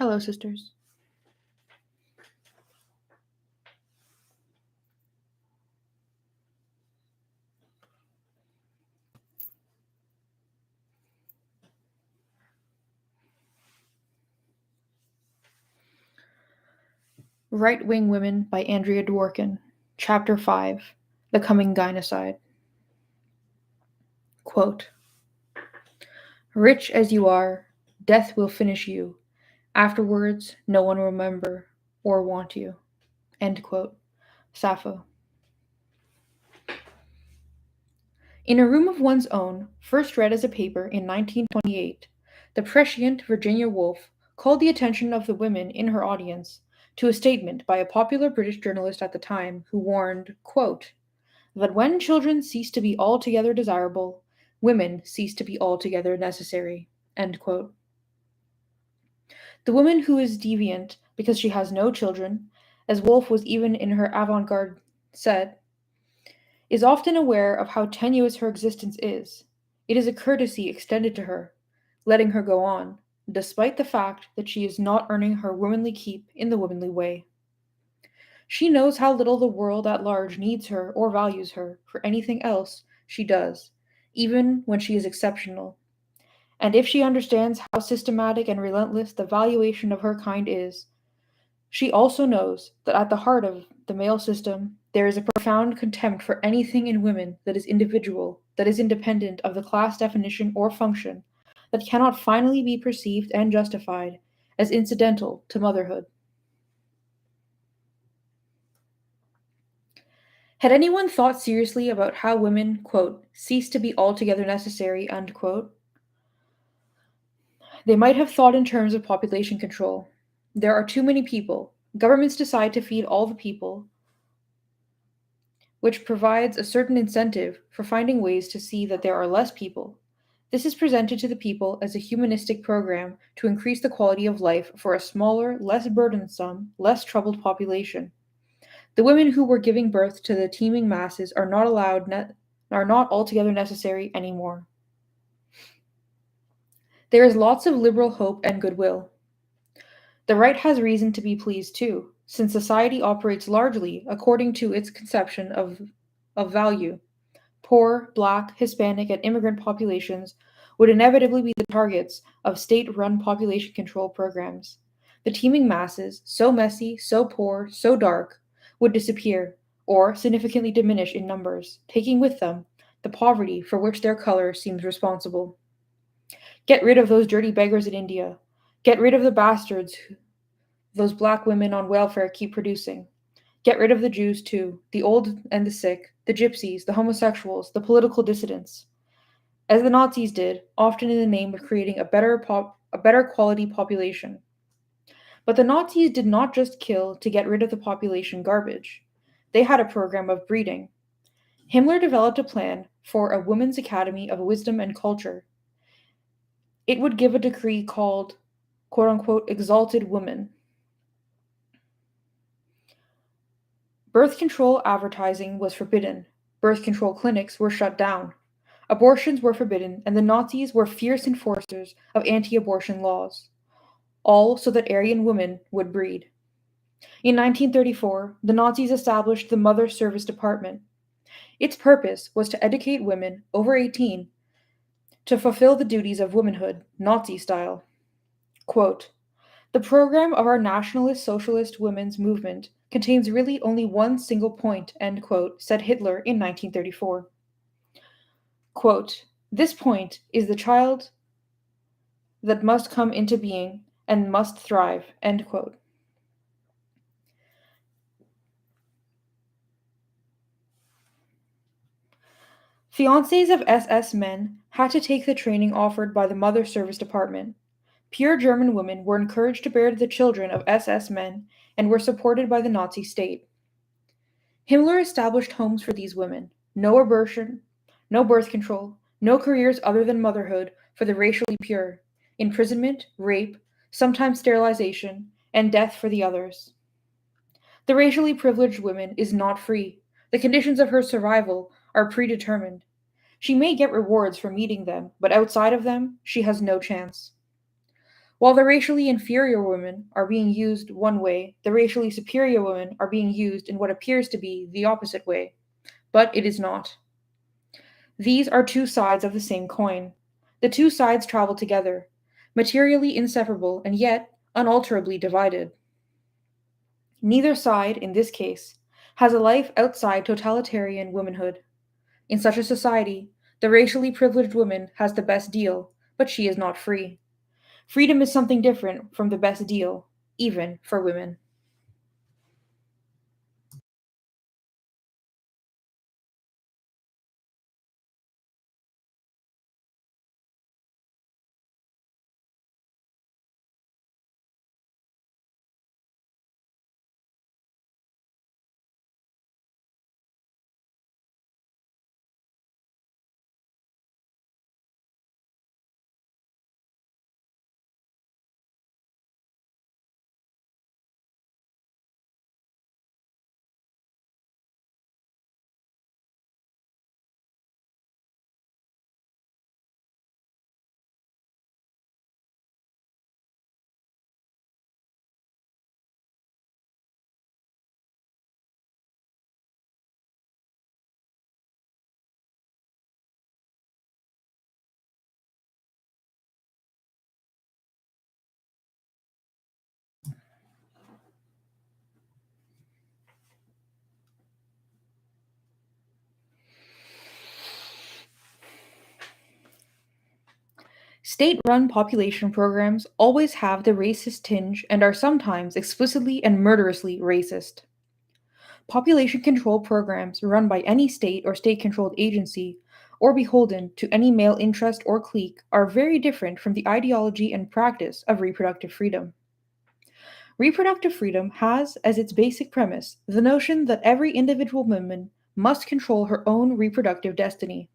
Hello, sisters. Right-Wing Women by Andrea Dworkin. Chapter 5. The Coming Gynocide. Quote, "Rich as you are, death will finish you. Afterwards, no one will remember or want you." End quote. Sappho. In a room of one's own, first read as a paper in 1928, the prescient Virginia Woolf called the attention of the women in her audience to a statement by a popular British journalist at the time who warned, quote, that when children cease to be altogether desirable, women cease to be altogether necessary. End quote. The woman who is deviant because she has no children, as Woolf was even in her avant-garde said, is often aware of how tenuous her existence is. It is a courtesy extended to her, letting her go on, despite the fact that she is not earning her womanly keep in the womanly way. She knows how little the world at large needs her or values her for anything else she does, even when she is exceptional. And if she understands how systematic and relentless the valuation of her kind is, she also knows that at the heart of the male system there is a profound contempt for anything in women that is individual, that is independent of the class definition or function, that cannot finally be perceived and justified as incidental to motherhood. Had anyone thought seriously about how women, quote, cease to be altogether necessary, unquote, they might have thought in terms of population control. There are too many people. Governments decide to feed all the people, which provides a certain incentive for finding ways to see that there are less people. This is presented to the people as a humanistic program to increase the quality of life for a smaller, less burdensome, less troubled population. The women who were giving birth to the teeming masses are not altogether necessary anymore. There is lots of liberal hope and goodwill. The right has reason to be pleased too, since society operates largely according to its conception of value. Poor, Black, Hispanic, and immigrant populations would inevitably be the targets of state-run population control programs. The teeming masses, so messy, so poor, so dark, would disappear, or significantly diminish in numbers, taking with them the poverty for which their color seems responsible. Get rid of those dirty beggars in India. Get rid of the bastards those black women on welfare keep producing. Get rid of the Jews too, the old and the sick, the gypsies, the homosexuals, the political dissidents. As the Nazis did, often in the name of creating a better quality population. But the Nazis did not just kill to get rid of the population garbage. They had a program of breeding. Himmler developed a plan for a women's academy of wisdom and culture. It would give a decree called, quote unquote, exalted woman. Birth control advertising was forbidden. Birth control clinics were shut down. Abortions were forbidden, and the Nazis were fierce enforcers of anti-abortion laws. All so that Aryan women would breed. In 1934, the Nazis established the Mother Service Department. Its purpose was to educate women over 18 to fulfill the duties of womanhood, Nazi style. Quote, "The program of our nationalist socialist women's movement contains really only one single point," end quote, said Hitler in 1934. Quote, "This point is the child that must come into being and must thrive," end quote. Fiancés of SS men had to take the training offered by the Mother Service Department. Pure German women were encouraged to bear the children of SS men and were supported by the Nazi state. Himmler established homes for these women. No abortion, no birth control, no careers other than motherhood for the racially pure. Imprisonment, rape, sometimes sterilization, and death for the others. The racially privileged woman is not free. The conditions of her survival are predetermined. She may get rewards for meeting them, but outside of them, she has no chance. While the racially inferior women are being used one way, the racially superior women are being used in what appears to be the opposite way, but it is not. These are two sides of the same coin. The two sides travel together, materially inseparable and yet unalterably divided. Neither side, in this case, has a life outside totalitarian womanhood. In such a society, the racially privileged woman has the best deal, but she is not free. Freedom is something different from the best deal, even for women. State run population programs always have the racist tinge and are sometimes explicitly and murderously racist. Population control programs run by any state or state controlled agency, or beholden to any male interest or clique, are very different from the ideology and practice of reproductive freedom. Reproductive freedom has as its basic premise the notion that every individual woman must control her own reproductive destiny.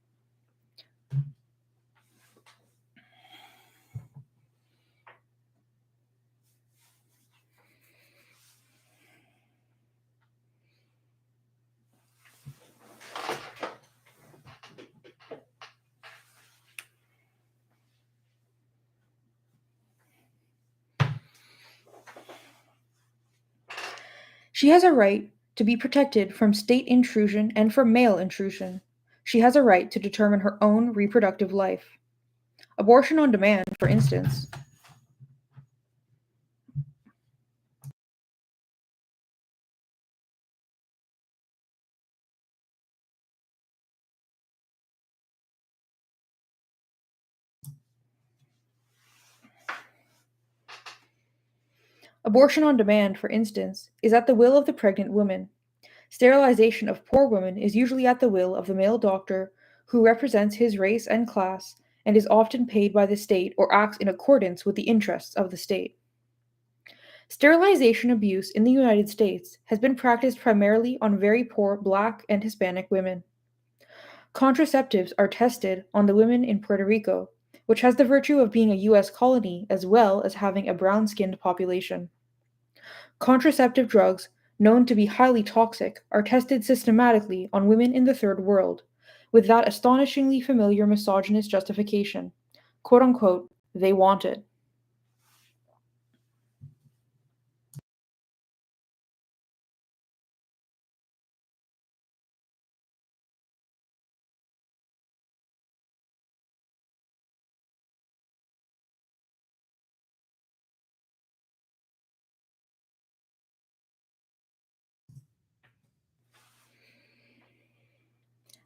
She has a right to be protected from state intrusion and from male intrusion. She has a right to determine her own reproductive life. Abortion on demand, for instance. Abortion on demand, for instance, is at the will of the pregnant woman. Sterilization of poor women is usually at the will of the male doctor who represents his race and class and is often paid by the state or acts in accordance with the interests of the state. Sterilization abuse in the United States has been practiced primarily on very poor Black and Hispanic women. Contraceptives are tested on the women in Puerto Rico, which has the virtue of being a U.S. colony as well as having a brown skinned population. Contraceptive drugs, known to be highly toxic, are tested systematically on women in the Third World, with that astonishingly familiar misogynist justification quote unquote, they want it.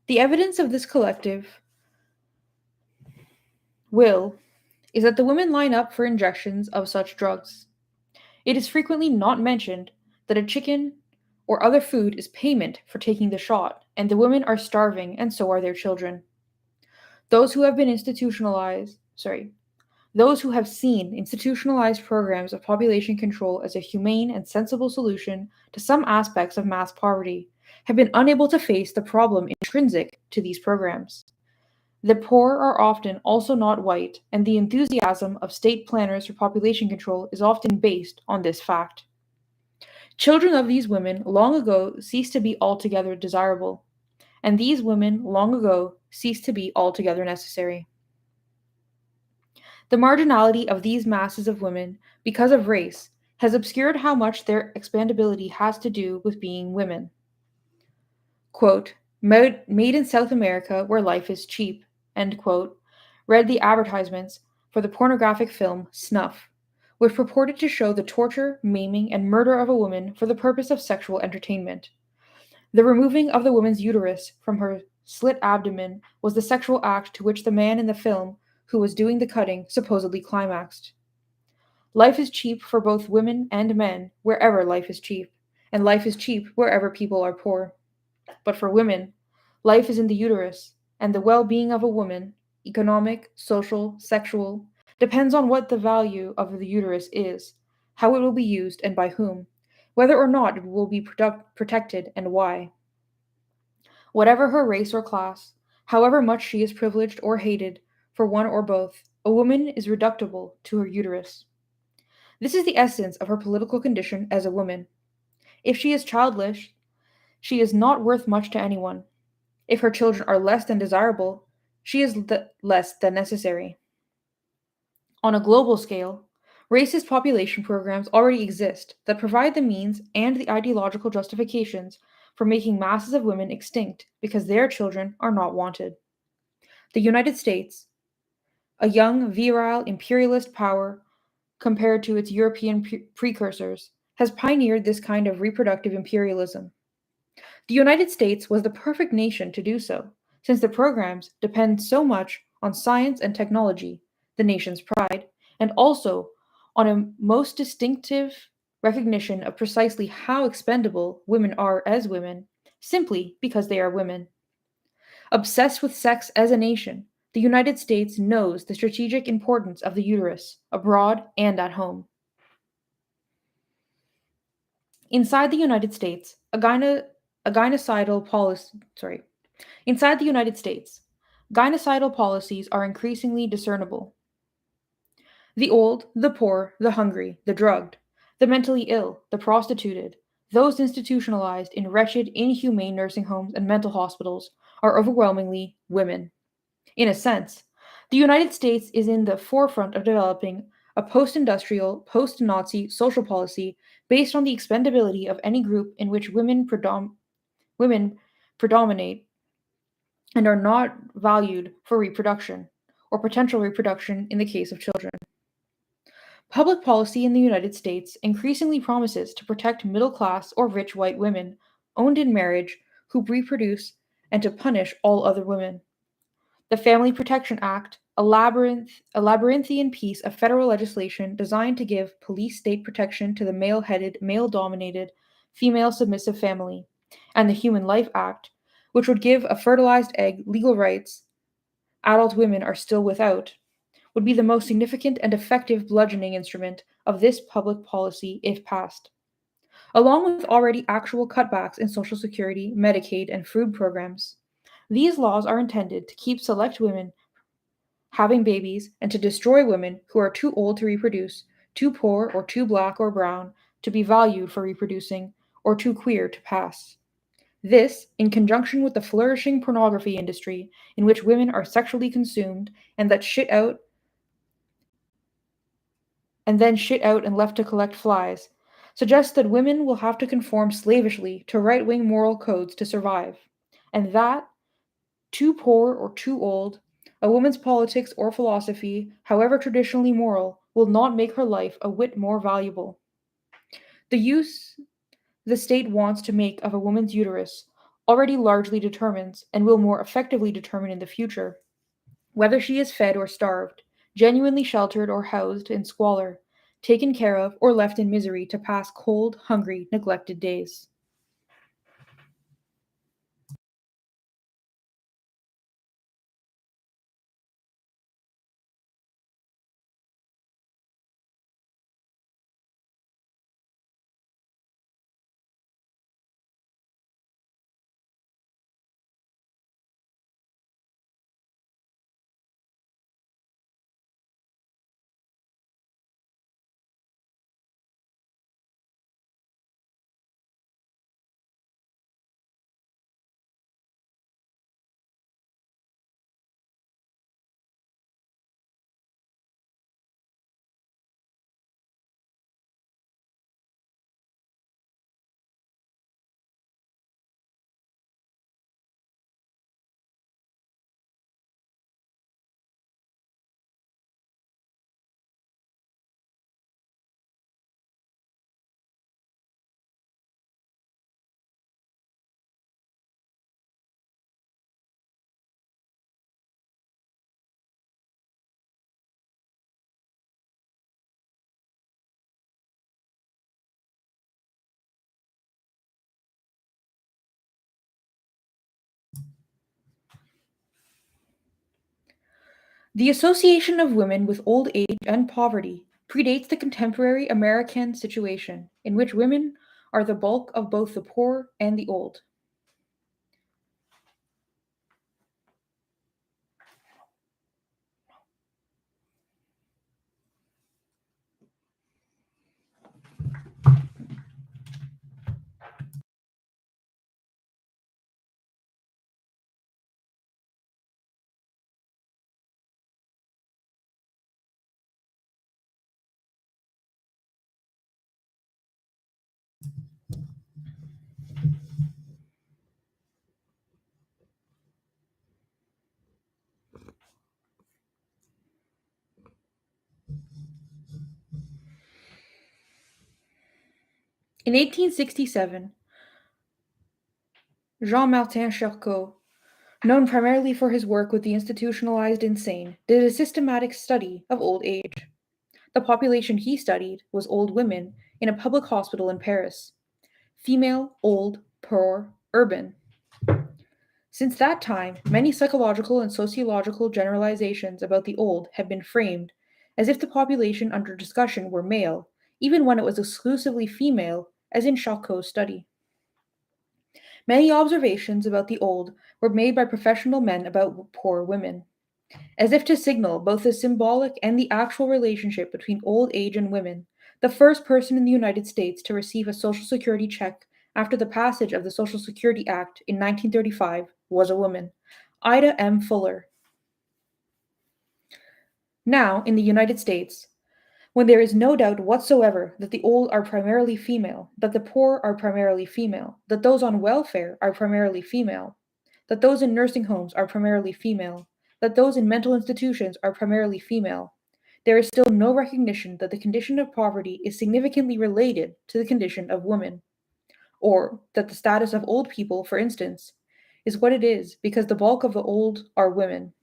The evidence of this collective will is that the women line up for injections of such drugs. It is frequently not mentioned that a chicken or other food is payment for taking the shot, and the women are starving and so are their children. Those who have been institutionalized, sorry, Those who have seen institutionalized programs of population control as a humane and sensible solution to some aspects of mass poverty have been unable to face the problem intrinsic to these programs. The poor are often also not white, and the enthusiasm of state planners for population control is often based on this fact. Children of these women long ago ceased to be altogether desirable, and these women long ago ceased to be altogether necessary. The marginality of these masses of women, because of race, has obscured how much their expandability has to do with being women. Quote, made in South America where life is cheap, end quote, read the advertisements for the pornographic film Snuff, which purported to show the torture, maiming, and murder of a woman for the purpose of sexual entertainment. The removing of the woman's uterus from her slit abdomen was the sexual act to which the man in the film, who was doing the cutting, supposedly climaxed. Life is cheap for both women and men wherever life is cheap, and life is cheap wherever people are poor. But for women, life is in the uterus, and the well being of a woman, economic, social, sexual, depends on what the value of the uterus is, how it will be used, and by whom, whether or not it will be protected, and why. Whatever her race or class, however much she is privileged or hated for one or both, a woman is reducible to her uterus. This is the essence of her political condition as a woman. If she is childless, she is not worth much to anyone. If her children are less than desirable, she is less than necessary. On a global scale, racist population programs already exist that provide the means and the ideological justifications for making masses of women extinct because their children are not wanted. The United States, a young, virile, imperialist power compared to its European precursors, has pioneered this kind of reproductive imperialism. The United States was the perfect nation to do so, since the programs depend so much on science and technology, the nation's pride, and also on a most distinctive recognition of precisely how expendable women are as women, simply because they are women. Obsessed with sex as a nation, the United States knows the strategic importance of the uterus, abroad and at home. Inside the United States, a gynocidal policy, sorry, inside the United States, gynocidal policies are increasingly discernible. The old, the poor, the hungry, the drugged, the mentally ill, the prostituted, those institutionalized in wretched, inhumane nursing homes and mental hospitals are overwhelmingly women. In a sense, the United States is in the forefront of developing a post industrial, post Nazi social policy based on the expendability of any group in which women predominate and are not valued for reproduction, or potential reproduction in the case of children. Public policy in the United States increasingly promises to protect middle class or rich white women owned in marriage who reproduce and to punish all other women. The Family Protection Act, a labyrinthian piece of federal legislation designed to give police state protection to the male headed, male dominated, female submissive family, and the Human Life Act, which would give a fertilized egg legal rights adult women are still without, would be the most significant and effective bludgeoning instrument of this public policy if passed. Along with already actual cutbacks in Social Security, Medicaid, and food programs, these laws are intended to keep select women having babies and to destroy women who are too old to reproduce, too poor or too black or brown to be valued for reproducing, or too queer to pass. This, in conjunction with the flourishing pornography industry in which women are sexually consumed and that shit out and then shit out and left to collect flies, suggests that women will have to conform slavishly to right wing moral codes to survive, and that, too poor or too old, a woman's politics or philosophy, however traditionally moral, will not make her life a whit more valuable. The use the state wants to make of a woman's uterus already largely determines, and will more effectively determine in the future, whether she is fed or starved, genuinely sheltered or housed in squalor, taken care of or left in misery to pass cold, hungry, neglected days. The association of women with old age and poverty predates the contemporary American situation, in which women are the bulk of both the poor and the old. In 1867, Jean-Martin Charcot, known primarily for his work with the institutionalized insane, did a systematic study of old age. The population he studied was old women in a public hospital in Paris. Female, old, poor, urban. Since that time, many psychological and sociological generalizations about the old have been framed as if the population under discussion were male, even when it was exclusively female, as in Charcot's study. Many observations about the old were made by professional men about poor women, as if to signal both the symbolic and the actual relationship between old age and women. The first person in the United States to receive a Social Security check after the passage of the Social Security Act in 1935 was a woman, Ida M. Fuller. Now, in the United States, when there is no doubt whatsoever that the old are primarily female, that the poor are primarily female, that those on welfare are primarily female, that those in nursing homes are primarily female, that those in mental institutions are primarily female, there is still no recognition that the condition of poverty is significantly related to the condition of women, or that the status of old people, for instance, is what it is because the bulk of the old are women.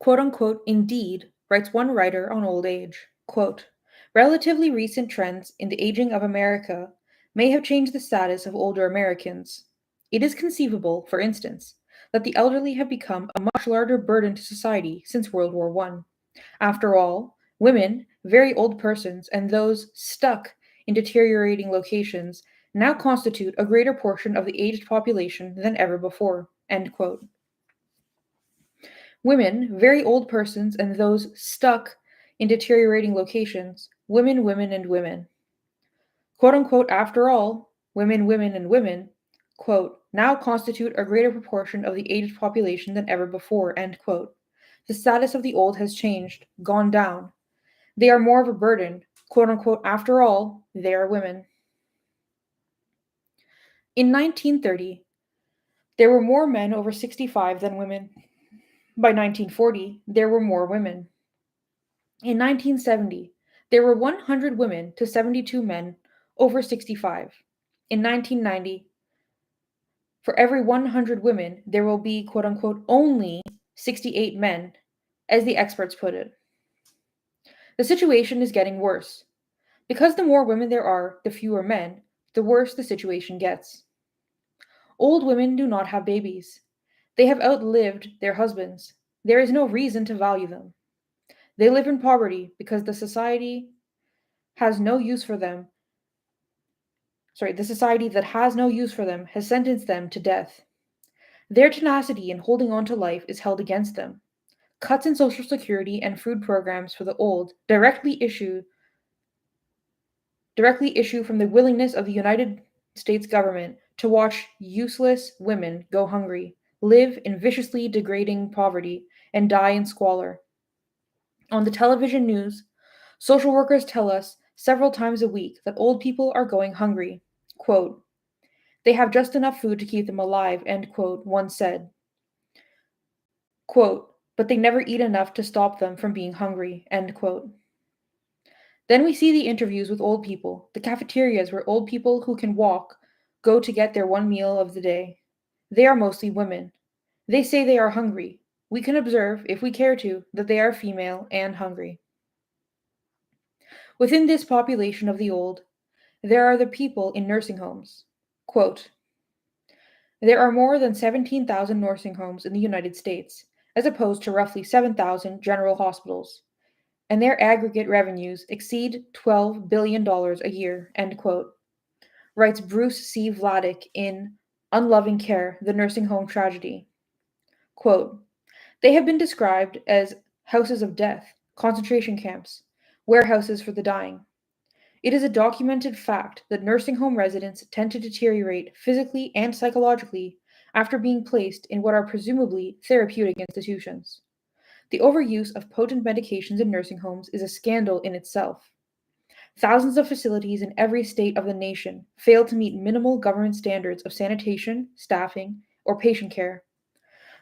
Quote unquote, indeed, writes one writer on old age, quote, relatively recent trends in the aging of America may have changed the status of older Americans. It is conceivable, for instance, that the elderly have become a much larger burden to society since World War I. After all, women, very old persons, and those stuck in deteriorating locations now constitute a greater portion of the aged population than ever before. End quote. Women, very old persons, and those stuck in deteriorating locations, women, women, and women. Quote unquote, after all, women, women, and women, quote, now constitute a greater proportion of the aged population than ever before, end quote. The status of the old has changed, gone down. They are more of a burden, quote unquote, after all, they are women. In 1930, there were more men over 65 than women. By 1940, there were more women. In 1970, there were 100 women to 72 men over 65. In 1990, for every 100 women, there will be, quote unquote, only 68 men, as the experts put it. The situation is getting worse. Because the more women there are, the fewer men, the worse the situation gets. Old women do not have babies. They have outlived their husbands. There is no reason to value them. They live in poverty because the society that has no use for them has sentenced them to death. Their tenacity in holding on to life is held against them. Cuts in Social Security and food programs for the old directly issue from the willingness of the United States government to watch useless women go hungry, live in viciously degrading poverty, and die in squalor. On the television news, social workers tell us several times a week that old people are going hungry. Quote, They have just enough food to keep them alive, end quote, one said. Quote, but they never eat enough to stop them from being hungry, end quote. Then we see the interviews with old people, the cafeterias where old people who can walk go to get their one meal of the day. They are mostly women. They say they are hungry. We can observe, if we care to, that they are female and hungry. Within this population of the old, there are the people in nursing homes. Quote, there are more than 17,000 nursing homes in the United States, as opposed to roughly 7,000 general hospitals, and their aggregate revenues exceed $12 billion a year, end quote, writes Bruce C. Vladeck in Unloving Care, The Nursing Home Tragedy. Quote, they have been described as houses of death, concentration camps, warehouses for the dying. It is a documented fact that nursing home residents tend to deteriorate physically and psychologically after being placed in what are presumably therapeutic institutions. The overuse of potent medications in nursing homes is a scandal in itself. Thousands of facilities in every state of the nation fail to meet minimal government standards of sanitation, staffing, or patient care.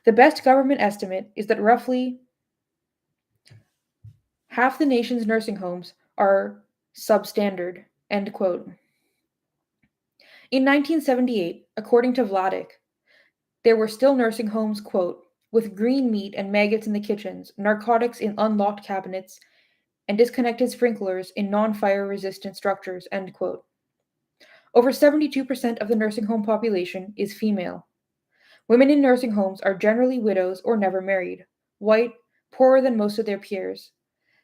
The best government estimate is that roughly half the nation's nursing homes are substandard, end quote. In 1978, according to Vladeck, there were still nursing homes, quote, with green meat and maggots in the kitchens, narcotics in unlocked cabinets, and disconnected sprinklers in non-fire resistant structures, end quote. Over 72% of the nursing home population is female. Women in nursing homes are generally widows or never married, white, poorer than most of their peers.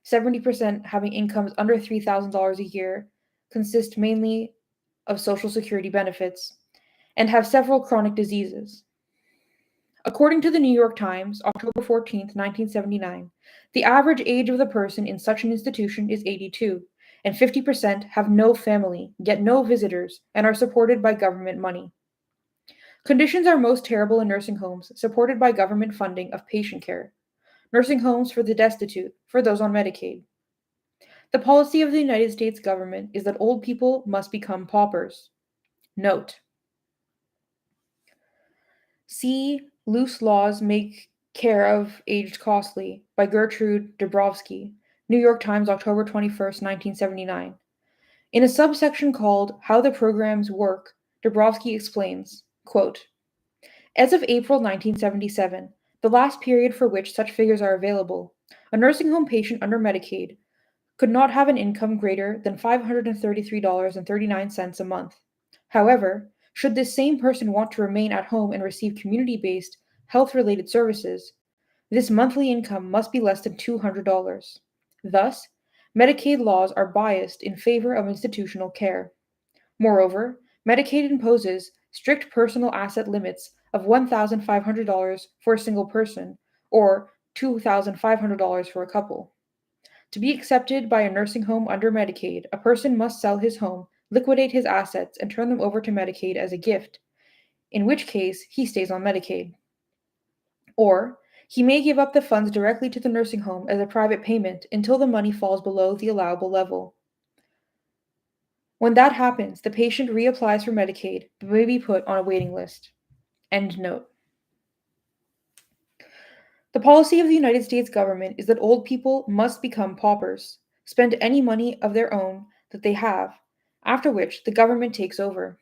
70% having incomes under $3,000 a year, consist mainly of Social Security benefits, and have several chronic diseases. According to the New York Times, October 14, 1979, the average age of the person in such an institution is 82, and 50% have no family, get no visitors, and are supported by government money. Conditions are most terrible in nursing homes supported by government funding of patient care. Nursing homes for the destitute, for those on Medicaid. The policy of the United States government is that old people must become paupers. Note. See Loose Laws Make Care of Aged Costly by Gertrude Dabrowski, New York Times, October 21st, 1979. In a subsection called How the Programs Work, Dabrowski explains, quote, as of April 1977, the last period for which such figures are available, a nursing home patient under Medicaid could not have an income greater than $533.39 a month. However, should this same person want to remain at home and receive community-based, health-related services, this monthly income must be less than $200. Thus, Medicaid laws are biased in favor of institutional care. Moreover, Medicaid imposes strict personal asset limits of $1,500 for a single person, or $2,500 for a couple. To be accepted by a nursing home under Medicaid, a person must sell his home, liquidate his assets, and turn them over to Medicaid as a gift, in which case he stays on Medicaid. Or, he may give up the funds directly to the nursing home as a private payment until the money falls below the allowable level. When that happens, the patient reapplies for Medicaid, but may be put on a waiting list. End note. The policy of the United States government is that old people must become paupers, spend any money of their own that they have, after which the government takes over.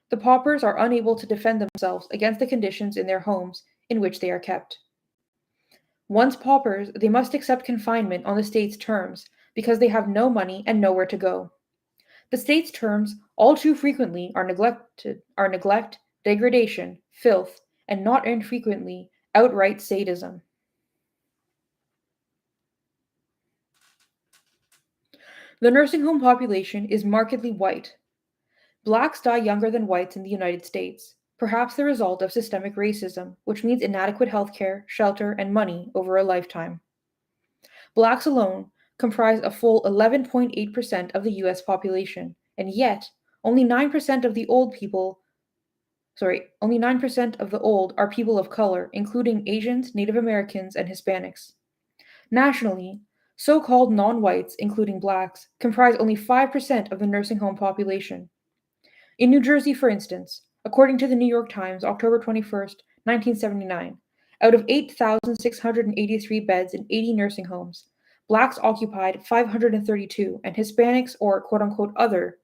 The paupers are unable to defend themselves against the conditions in their homes in which they are kept. Once paupers, they must accept confinement on the state's terms because they have no money and nowhere to go. The state's terms all too frequently are neglect, degradation, filth, and not infrequently outright sadism. The nursing home population is markedly white. Blacks die younger than whites in the United States, perhaps the result of systemic racism, which means inadequate health care, shelter, and money over a lifetime. Blacks alone comprise a full 11.8% of the US population, and yet only 9% of the old are people of color, including Asians, Native Americans, and Hispanics. Nationally, so-called non-whites, including blacks, comprise only 5% of the nursing home population. In New Jersey, for instance, According to the New York Times, October 21st, 1979, out of 8,683 beds in 80 nursing homes, blacks occupied 532, and Hispanics, or quote unquote other,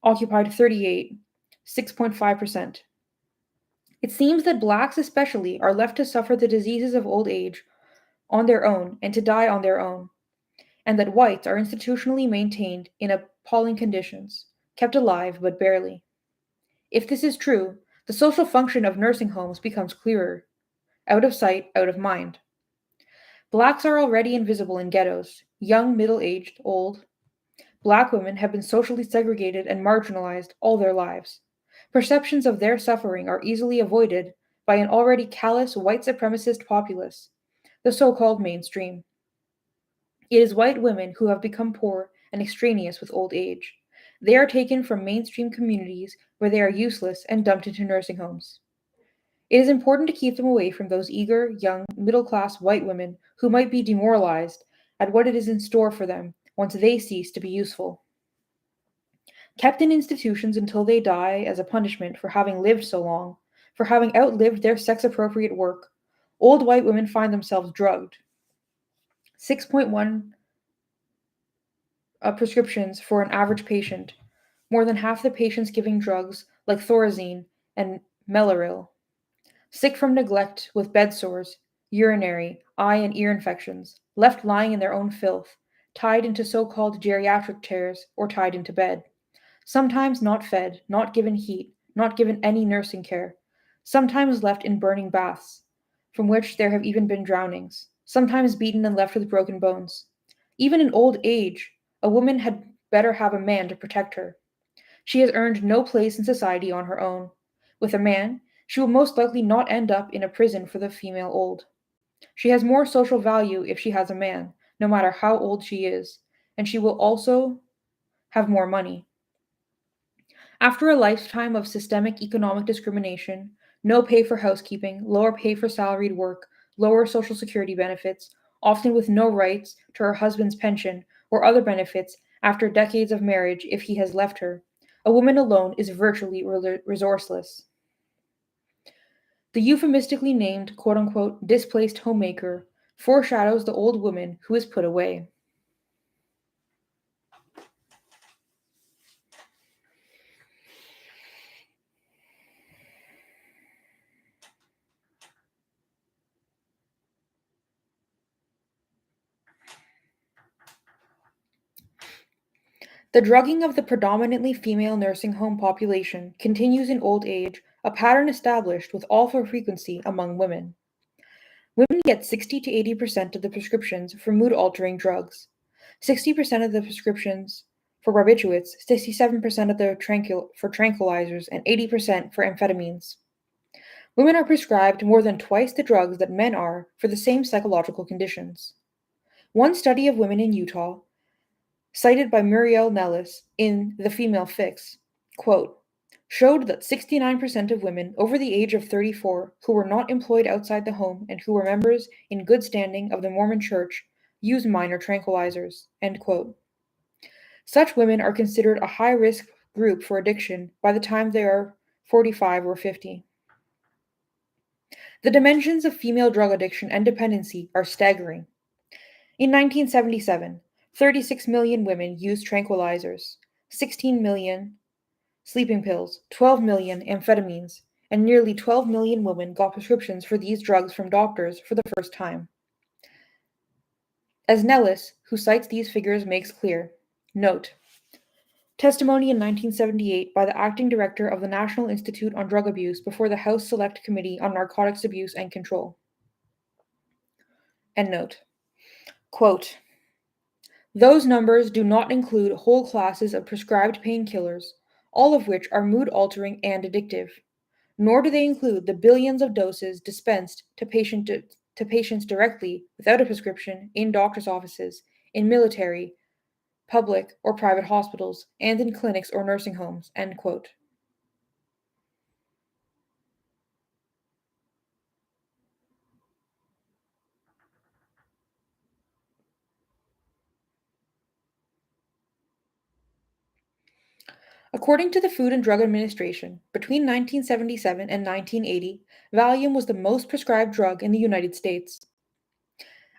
occupied 38, 6.5%. It seems that blacks, especially, are left to suffer the diseases of old age on their own and to die on their own, and that whites are institutionally maintained in appalling conditions, kept alive but barely. If this is true, the social function of nursing homes becomes clearer. Out of sight, out of mind. Blacks are already invisible in ghettos. Young, middle aged, old. Black women have been socially segregated and marginalized all their lives. Perceptions of their suffering are easily avoided by an already callous white supremacist populace, the so called mainstream. It is white women who have become poor and extraneous with old age. They are taken from mainstream communities where they are useless and dumped into nursing homes. It is important to keep them away from those eager, young, middle class white women who might be demoralized at what it is in store for them once they cease to be useful. Kept in institutions until they die as a punishment for having lived so long, for having outlived their sex appropriate work, old white women find themselves drugged. 6.1 prescriptions for an average patient, more than half the patients giving drugs like thorazine and melaril. Sick from neglect, with bed sores, urinary, eye, and ear infections, left lying in their own filth, tied into so called geriatric chairs, or tied into bed. Sometimes not fed, not given heat, not given any nursing care. Sometimes left in burning baths, from which there have even been drownings. Sometimes beaten and left with broken bones. Even in old age, a woman had better have a man to protect her. She has earned no place in society on her own. With a man, she will most likely not end up in a prison for the female old. She has more social value if she has a man, no matter how old she is, and she will also have more money. After a lifetime of systemic economic discrimination, no pay for housekeeping, lower pay for salaried work, lower social security benefits, often with no rights to her husband's pension or other benefits after decades of marriage if he has left her, a woman alone is virtually resourceless. The euphemistically named quote unquote displaced homemaker foreshadows the old woman who is put away. The drugging of the predominantly female nursing home population continues in old age, a pattern established with awful frequency among women. Women get 60 to 80% of the prescriptions for mood altering drugs, 60% of the prescriptions for barbiturates, 67% of the for tranquilizers, and 80% for amphetamines. Women are prescribed more than twice the drugs that men are for the same psychological conditions. One study of women in Utah, cited by Muriel Nellis in The Female Fix, quote, showed that 69% of women over the age of 34 who were not employed outside the home and who were members in good standing of the Mormon Church use minor tranquilizers, end quote. Such women are considered a high risk group for addiction by the time they are 45 or 50. The dimensions of female drug addiction and dependency are staggering. In 1977, 36 million women used tranquilizers, 16 million sleeping pills, 12 million amphetamines, and nearly 12 million women got prescriptions for these drugs from doctors for the first time. As Nellis, who cites these figures, makes clear, note, testimony in 1978 by the acting director of the National Institute on Drug Abuse before the House Select Committee on Narcotics Abuse and Control. End note. Quote, those numbers do not include whole classes of prescribed painkillers, all of which are mood-altering and addictive, nor do they include the billions of doses dispensed to patients directly without a prescription in doctors' offices, in military, public, or private hospitals, and in clinics or nursing homes. End quote. According to the Food and Drug Administration, between 1977 and 1980, Valium was the most prescribed drug in the United States.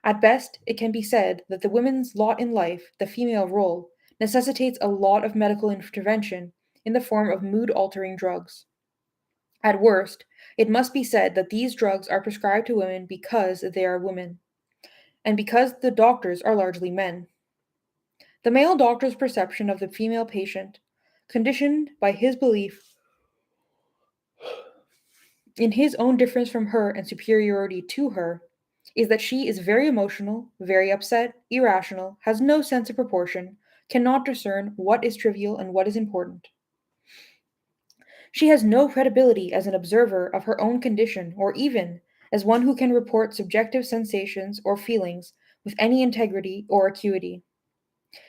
At best, it can be said that the woman's lot in life, the female role, necessitates a lot of medical intervention in the form of mood altering drugs. At worst, it must be said that these drugs are prescribed to women because they are women, and because the doctors are largely men. The male doctor's perception of the female patient, conditioned by his belief in his own difference from her and superiority to her, is that she is very emotional, very upset, irrational, has no sense of proportion, cannot discern what is trivial and what is important. She has no credibility as an observer of her own condition, or even as one who can report subjective sensations or feelings with any integrity or acuity.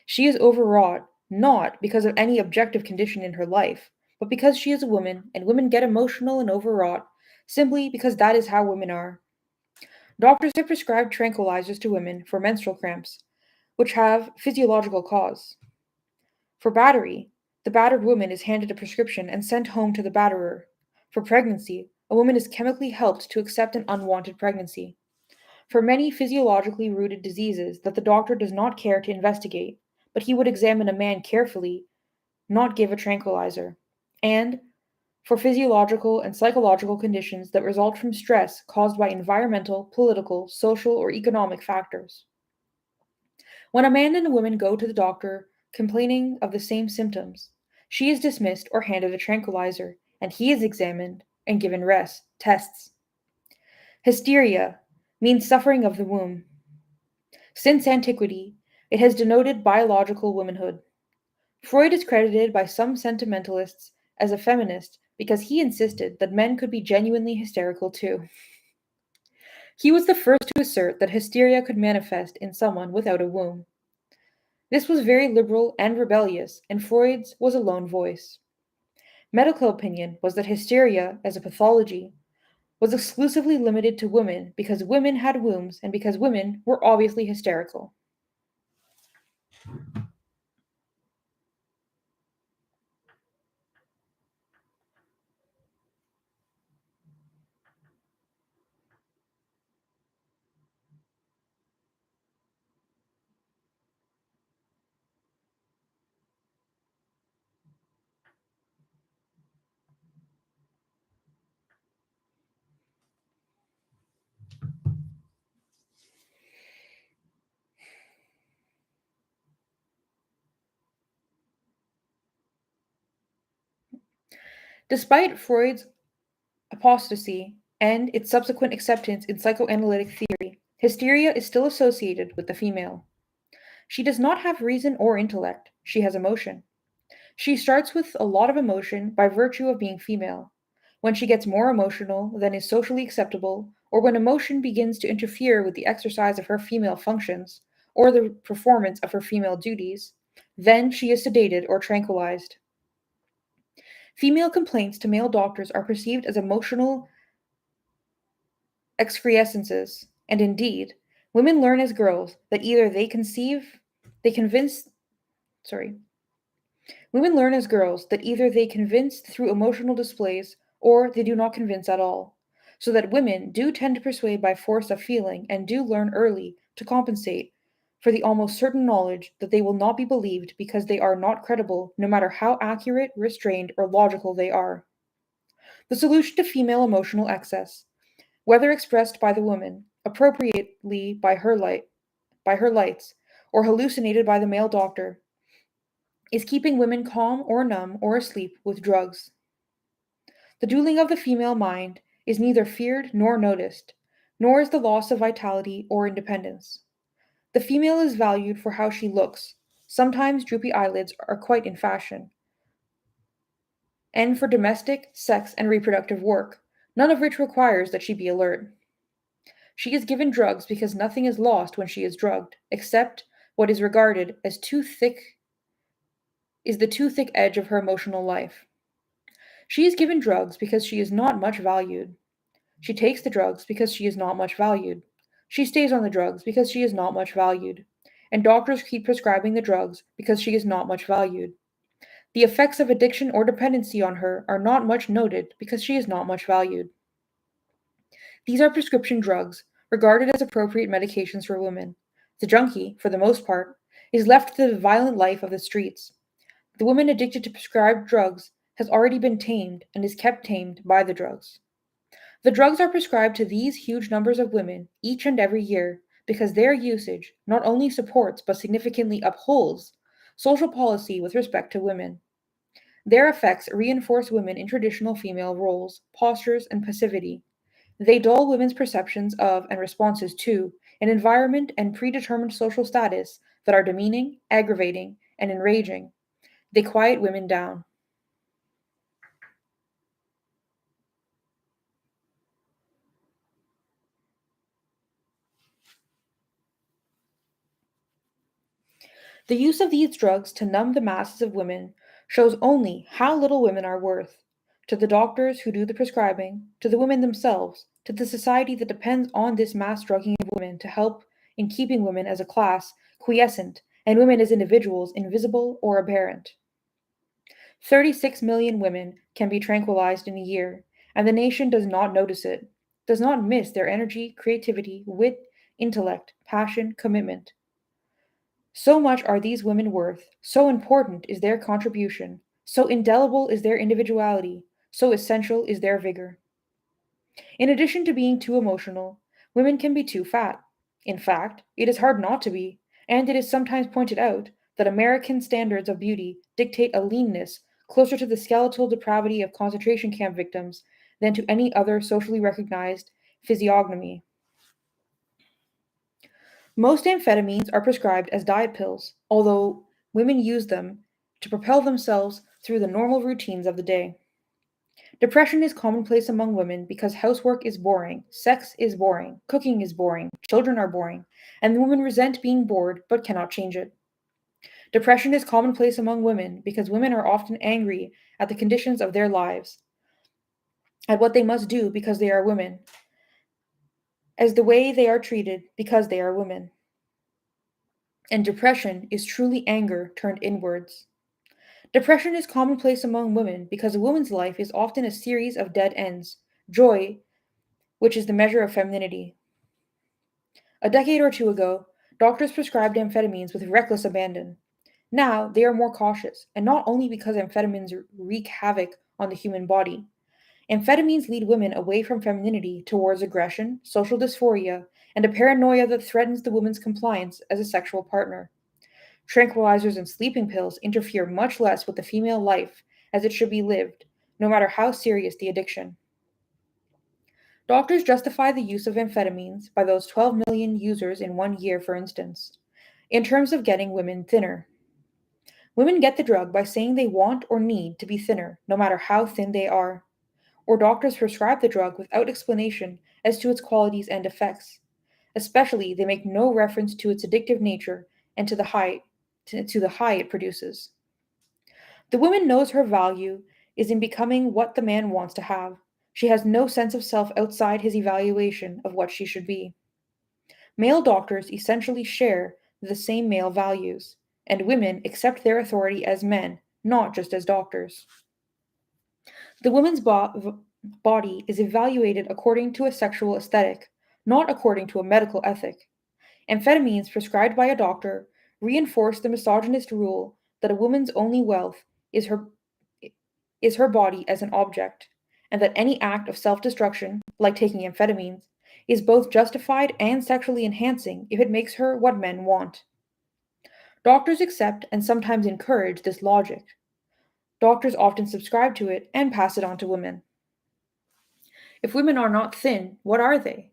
She is overwrought, not because of any objective condition in her life, but because she is a woman, and women get emotional and overwrought simply because that is how women are. Doctors have prescribed tranquilizers to women for menstrual cramps, which have physiological cause. For battery, the battered woman is handed a prescription and sent home to the batterer. For pregnancy, a woman is chemically helped to accept an unwanted pregnancy. For many physiologically rooted diseases that the doctor does not care to investigate, but he would examine a man carefully, not give a tranquilizer. And for physiological and psychological conditions that result from stress caused by environmental, political, social, or economic factors. When a man and a woman go to the doctor complaining of the same symptoms, she is dismissed or handed a tranquilizer, and he is examined and given rest tests. Hysteria means suffering of the womb. Since antiquity, it has denoted biological womanhood. Freud is credited by some sentimentalists as a feminist because he insisted that men could be genuinely hysterical too. He was the first to assert that hysteria could manifest in someone without a womb. This was very liberal and rebellious, and Freud's was a lone voice. Medical opinion was that hysteria, as a pathology, was exclusively limited to women because women had wombs and because women were obviously hysterical. Despite Freud's apostasy and its subsequent acceptance in psychoanalytic theory, hysteria is still associated with the female. She does not have reason or intellect, she has emotion. She starts with a lot of emotion by virtue of being female. When she gets more emotional than is socially acceptable, or when emotion begins to interfere with the exercise of her female functions, or the performance of her female duties, then she is sedated or tranquilized. Female complaints to male doctors are perceived as emotional excrescences, and indeed, women learn as girls that either they convince, sorry, women learn as girls that either they convince through emotional displays or they do not convince at all. So that women do tend to persuade by force of feeling and do learn early to compensate for the almost certain knowledge that they will not be believed because they are not credible, no matter how accurate, restrained, or logical they are. The solution to female emotional excess, whether expressed by the woman, appropriately by her lights, or hallucinated by the male doctor, is keeping women calm or numb or asleep with drugs. The dueling of the female mind is neither feared nor noticed, nor is the loss of vitality or independence. The female is valued for how she looks. Sometimes droopy eyelids are quite in fashion. And for domestic, sex, and reproductive work, none of which requires that she be alert. She is given drugs because nothing is lost when she is drugged, except what is regarded as the too thick edge of her emotional life. She is given drugs because she is not much valued. She takes the drugs because she is not much valued. She stays on the drugs because she is not much valued. And doctors keep prescribing the drugs because she is not much valued. The effects of addiction or dependency on her are not much noted because she is not much valued. These are prescription drugs, regarded as appropriate medications for women. The junkie, for the most part, is left to the violent life of the streets. The woman addicted to prescribed drugs has already been tamed and is kept tamed by the drugs. The drugs are prescribed to these huge numbers of women each and every year because their usage not only supports but significantly upholds social policy with respect to women. Their effects reinforce women in traditional female roles, postures, and passivity. They dull women's perceptions of and responses to an environment and predetermined social status that are demeaning, aggravating, and enraging. They quiet women down. The use of these drugs to numb the masses of women shows only how little women are worth to the doctors who do the prescribing, to the women themselves, to the society that depends on this mass drugging of women to help in keeping women as a class quiescent and women as individuals invisible or apparent. 36 million women can be tranquilized in a year, and the nation does not notice it, does not miss their energy, creativity, wit, intellect, passion, commitment. So much are these women worth, so important is their contribution, so indelible is their individuality, so essential is their vigor. In addition to being too emotional, women can be too fat. In fact, it is hard not to be, and it is sometimes pointed out that American standards of beauty dictate a leanness closer to the skeletal depravity of concentration camp victims than to any other socially recognized physiognomy. Most amphetamines are prescribed as diet pills, although women use them to propel themselves through the normal routines of the day. Depression is commonplace among women because housework is boring, sex is boring, cooking is boring, children are boring, and women resent being bored but cannot change it. Depression is commonplace among women because women are often angry at the conditions of their lives, at what they must do because they are women, as the way they are treated because they are women. And depression is truly anger turned inwards. Depression is commonplace among women because a woman's life is often a series of dead ends, joy, which is the measure of femininity. A decade or two ago, doctors prescribed amphetamines with reckless abandon. Now, they are more cautious, and not only because amphetamines wreak havoc on the human body. Amphetamines lead women away from femininity towards aggression, social dysphoria, and a paranoia that threatens the woman's compliance as a sexual partner. Tranquilizers and sleeping pills interfere much less with the female life as it should be lived, no matter how serious the addiction. Doctors justify the use of amphetamines by those 12 million users in one year, for instance, in terms of getting women thinner. Women get the drug by saying they want or need to be thinner, no matter how thin they are. Or doctors prescribe the drug without explanation as to its qualities and effects. Especially, they make no reference to its addictive nature and to the high it produces. The woman knows her value is in becoming what the man wants to have. She has no sense of self outside his evaluation of what she should be. Male doctors essentially share the same male values, and women accept their authority as men, not just as doctors. The woman's body is evaluated according to a sexual aesthetic, not according to a medical ethic. Amphetamines prescribed by a doctor reinforce the misogynist rule that a woman's only wealth is her body as an object, and that any act of self-destruction, like taking amphetamines, is both justified and sexually enhancing if it makes her what men want. Doctors accept and sometimes encourage this logic. Doctors often subscribe to it and pass it on to women. If women are not thin, what are they?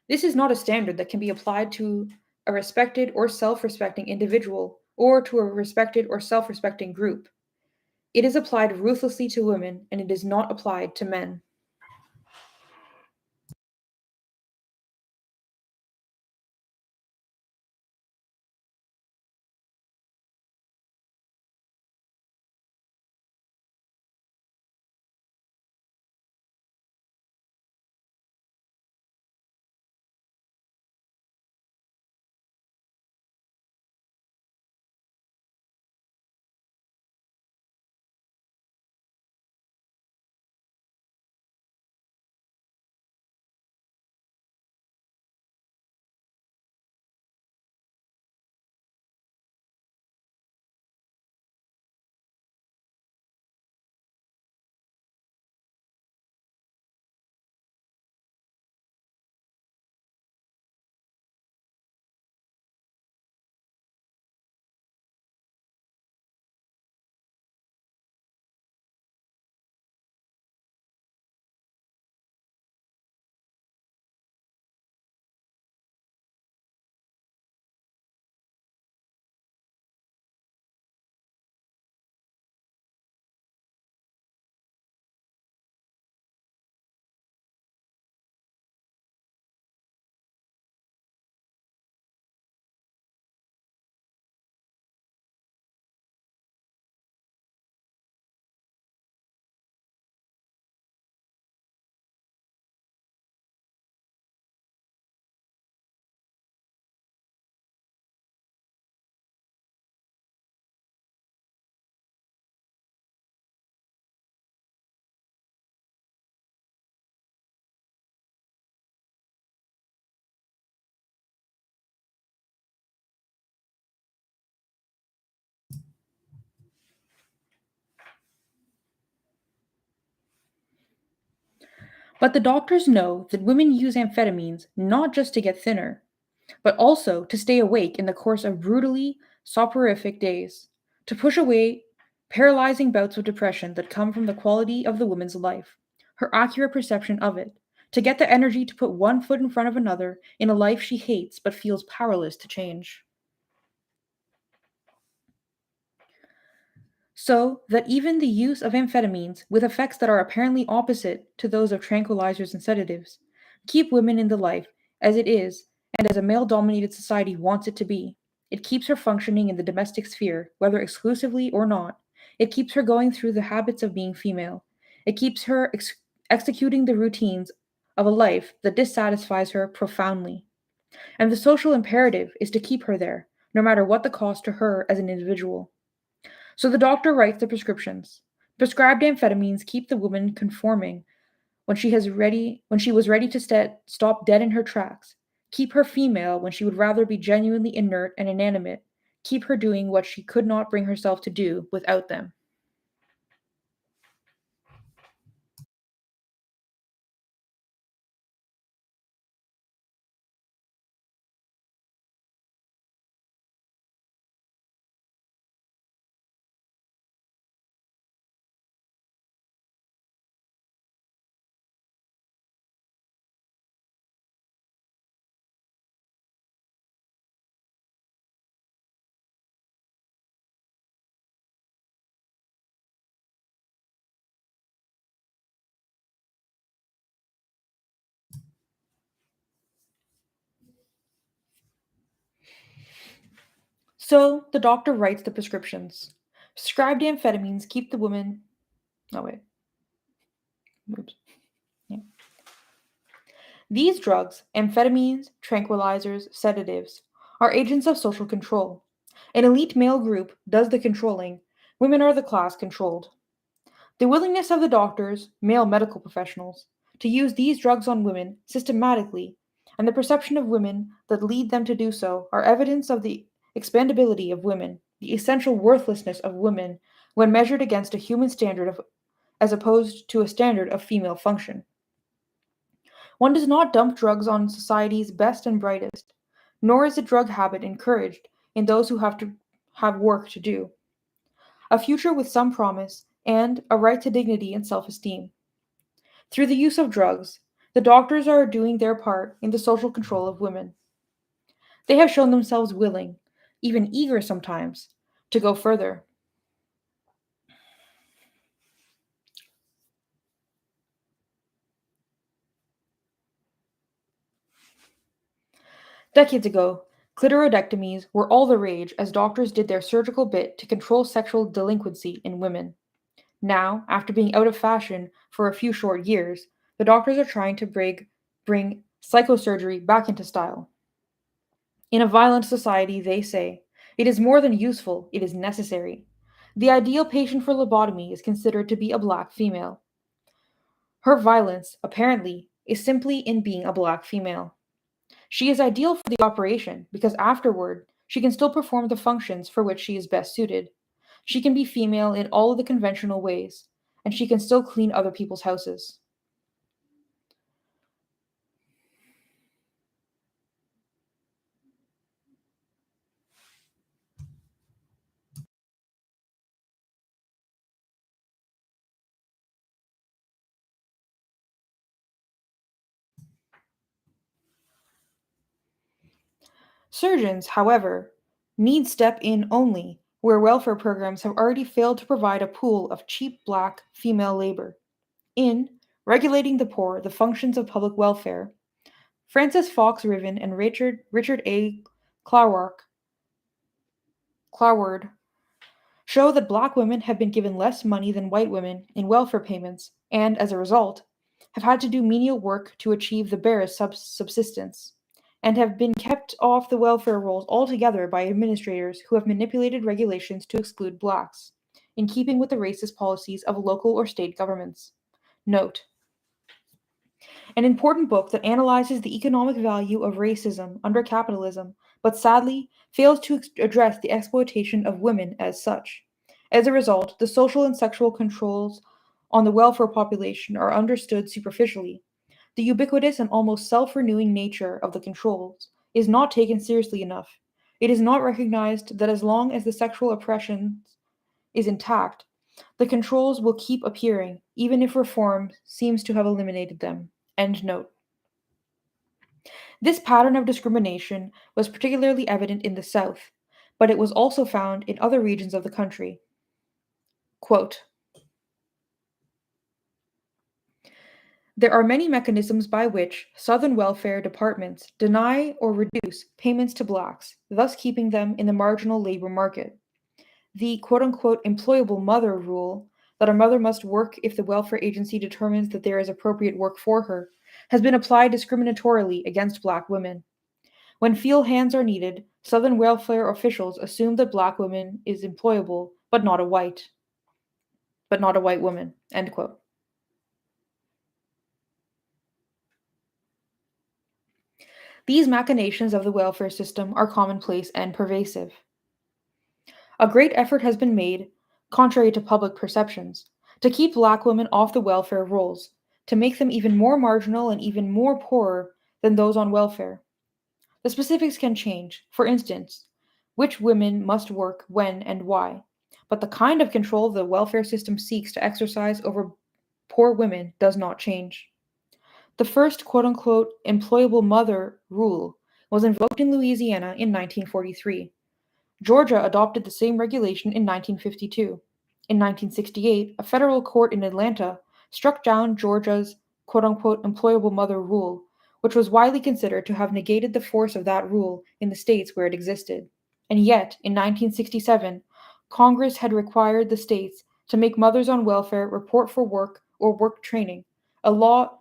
This is not a standard that can be applied to a respected or self respecting individual or to a respected or self respecting group. It is applied ruthlessly to women and it is not applied to men. But the doctors know that women use amphetamines not just to get thinner, but also to stay awake in the course of brutally soporific days, to push away paralyzing bouts of depression that come from the quality of the woman's life, her accurate perception of it, to get the energy to put one foot in front of another in a life she hates but feels powerless to change. So that even the use of amphetamines, with effects that are apparently opposite to those of tranquilizers and sedatives, keep women in the life as it is and as a male dominated society wants it to be. It keeps her functioning in the domestic sphere, whether exclusively or not. It keeps her going through the habits of being female. It keeps her executing the routines of a life that dissatisfies her profoundly. And the social imperative is to keep her there, no matter what the cost to her as an individual. So the doctor writes the prescriptions. Prescribed amphetamines keep the woman conforming when she was ready to stop dead in her tracks. Keep her female when she would rather be genuinely inert and inanimate. Keep her doing what she could not bring herself to do without them. So the doctor writes the prescriptions. Prescribed amphetamines keep the woman. Oh, wait. Oops. Yeah. These drugs, amphetamines, tranquilizers, sedatives, are agents of social control. An elite male group does the controlling, women are the class controlled. The willingness of the doctors, male medical professionals, to use these drugs on women systematically, and the perception of women that lead them to do so, are evidence of the expendability of women, the essential worthlessness of women when measured against a human standard of, as opposed to a standard of female function. One does not dump drugs on society's best and brightest, nor is the drug habit encouraged in those who have to have work to do, a future with some promise, and a right to dignity and self esteem. Through the use of drugs, the doctors are doing their part in the social control of women. They have shown themselves willing, even eager sometimes, to go further. Decades ago, clitoridectomies were all the rage as doctors did their surgical bit to control sexual delinquency in women. Now, after being out of fashion for a few short years, the doctors are trying to bring psychosurgery back into style. In a violent society, they say, it is more than useful, it is necessary. The ideal patient for lobotomy is considered to be a black female. Her violence, apparently, is simply in being a black female. She is ideal for the operation because afterward, she can still perform the functions for which she is best suited. She can be female in all of the conventional ways, and she can still clean other people's houses. Surgeons, however, need step in only where welfare programs have already failed to provide a pool of cheap black female labor. In Regulating the Poor, the Functions of Public Welfare, Francis Fox Riven and Richard A. Clark, Clarward show that black women have been given less money than white women in welfare payments and, as a result, have had to do menial work to achieve the barest subsistence, and have been kept off the welfare rolls altogether by administrators who have manipulated regulations to exclude blacks, in keeping with the racist policies of local or state governments. Note: an important book that analyzes the economic value of racism under capitalism, but sadly fails to address the exploitation of women as such. As a result, the social and sexual controls on the welfare population are understood superficially, The ubiquitous and almost self renewing nature of the controls is not taken seriously enough. It is not recognized that as long as the sexual oppression is intact, the controls will keep appearing, even if reform seems to have eliminated them. End note. This pattern of discrimination was particularly evident in the South, but it was also found in other regions of the country. Quote, there are many mechanisms by which Southern welfare departments deny or reduce payments to blacks, thus keeping them in the marginal labor market. The quote unquote employable mother rule, that a mother must work if the welfare agency determines that there is appropriate work for her, has been applied discriminatorily against black women. When field hands are needed, Southern welfare officials assume that black woman is employable, but not a white woman. End quote. These machinations of the welfare system are commonplace and pervasive. A great effort has been made, contrary to public perceptions, to keep black women off the welfare rolls, to make them even more marginal and even more poorer than those on welfare. The specifics can change, for instance, which women must work when and why, but the kind of control the welfare system seeks to exercise over poor women does not change. The first quote unquote employable mother rule was invoked in Louisiana in 1943. Georgia adopted the same regulation in 1952. In 1968, a federal court in Atlanta struck down Georgia's quote unquote employable mother rule, which was widely considered to have negated the force of that rule in the states where it existed. And yet, in 1967, Congress had required the states to make mothers on welfare report for work or work training, a law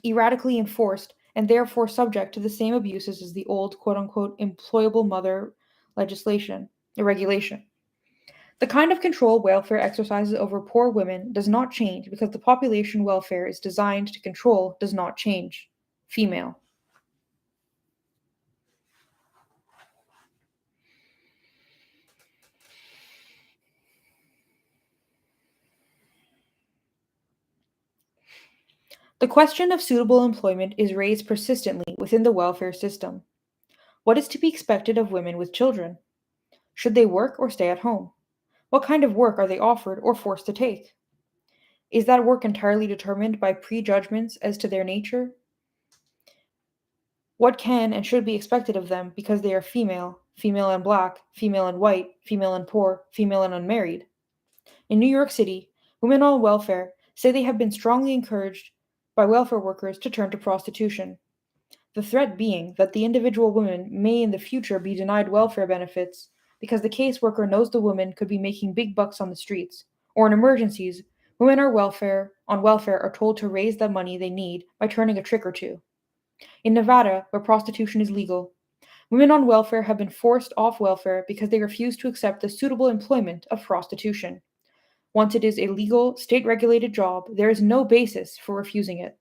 erratically enforced and therefore subject to the same abuses as the old quote unquote employable mother regulation. The kind of control welfare exercises over poor women does not change because the population welfare is designed to control does not change. Female. The question of suitable employment is raised persistently within the welfare system. What is to be expected of women with children? Should they work or stay at home? What kind of work are they offered or forced to take? Is that work entirely determined by prejudgments as to their nature? What can and should be expected of them because they are female, female and black, female and white, female and poor, female and unmarried? In New York City, women on welfare say they have been strongly encouraged by welfare workers to turn to prostitution. The threat being that the individual woman may in the future be denied welfare benefits because the caseworker knows the woman could be making big bucks on the streets, or in emergencies, women on welfare are told to raise the money they need by turning a trick or two. In Nevada, where prostitution is legal, women on welfare have been forced off welfare because they refuse to accept the suitable employment of prostitution. Once it is a legal, state regulated job, there is no basis for refusing it.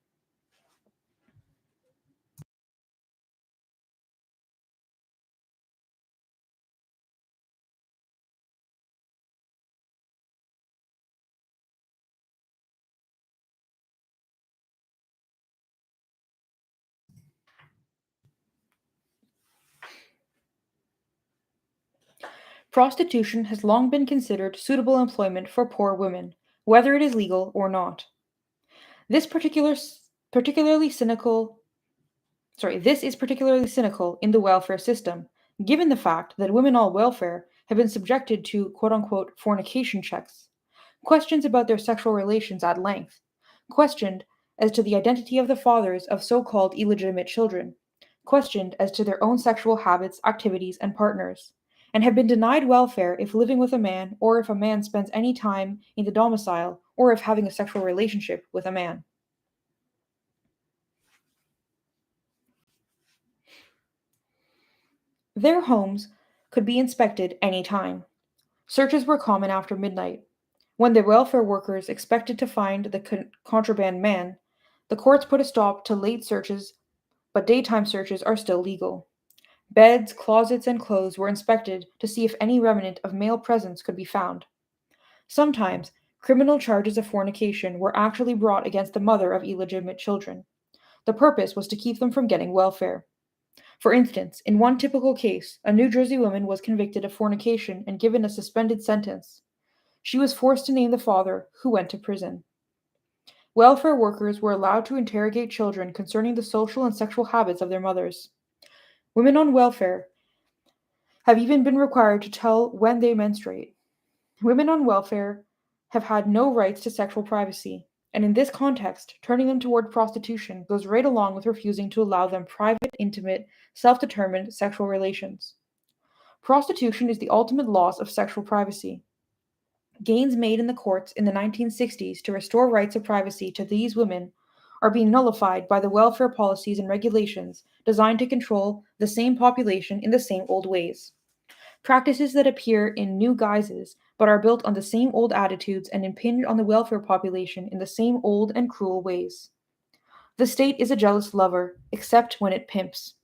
Prostitution has long been considered suitable employment for poor women, whether it is legal or not. This particular, particularly cynical This is particularly cynical in the welfare system, given the fact that women on welfare have been subjected to quote unquote fornication checks, questions about their sexual relations at length, questioned as to the identity of the fathers of so called illegitimate children, questioned as to their own sexual habits, activities, and partners, and have been denied welfare if living with a man or if a man spends any time in the domicile or if having a sexual relationship with a man. Their homes could be inspected any time. Searches were common after midnight. When the welfare workers expected to find the contraband man, the courts put a stop to late searches, but daytime searches are still legal. Beds, closets, and clothes were inspected to see if any remnant of male presence could be found. Sometimes, criminal charges of fornication were actually brought against the mother of illegitimate children. The purpose was to keep them from getting welfare. For instance, in one typical case, a New Jersey woman was convicted of fornication and given a suspended sentence. She was forced to name the father, who went to prison. Welfare workers were allowed to interrogate children concerning the social and sexual habits of their mothers. Women on welfare have even been required to tell when they menstruate. Women on welfare have had no rights to sexual privacy, and in this context, turning them toward prostitution goes right along with refusing to allow them private, intimate, self determined sexual relations. Prostitution is the ultimate loss of sexual privacy. Gains made in the courts in the 1960s to restore rights of privacy to these women are being nullified by the welfare policies and regulations designed to control the same population in the same old ways. Practices that appear in new guises but are built on the same old attitudes and impinge on the welfare population in the same old and cruel ways. The state is a jealous lover, except when it pimps.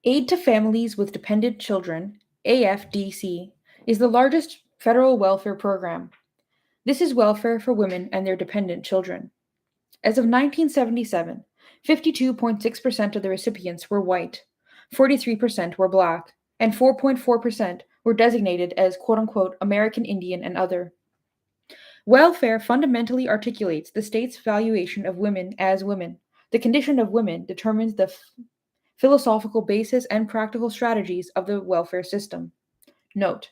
Aid to Families with Dependent Children, AFDC, is the largest federal welfare program. This is welfare for women and their dependent children. As of 1977, 52.6% of the recipients were white, 43% were black, and 4.4% were designated as quote unquote American Indian and other. Welfare fundamentally articulates the state's valuation of women as women. The condition of women determines the philosophical basis and practical strategies of the welfare system. Note: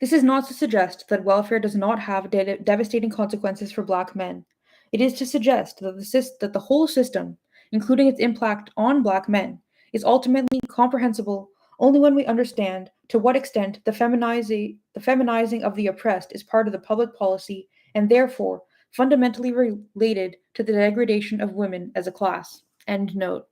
this is not to suggest that welfare does not have devastating consequences for Black men. It is to suggest that the whole system, including its impact on Black men, is ultimately comprehensible only when we understand to what extent the feminizing of the oppressed is part of the public policy and therefore fundamentally related to the degradation of women as a class. End note.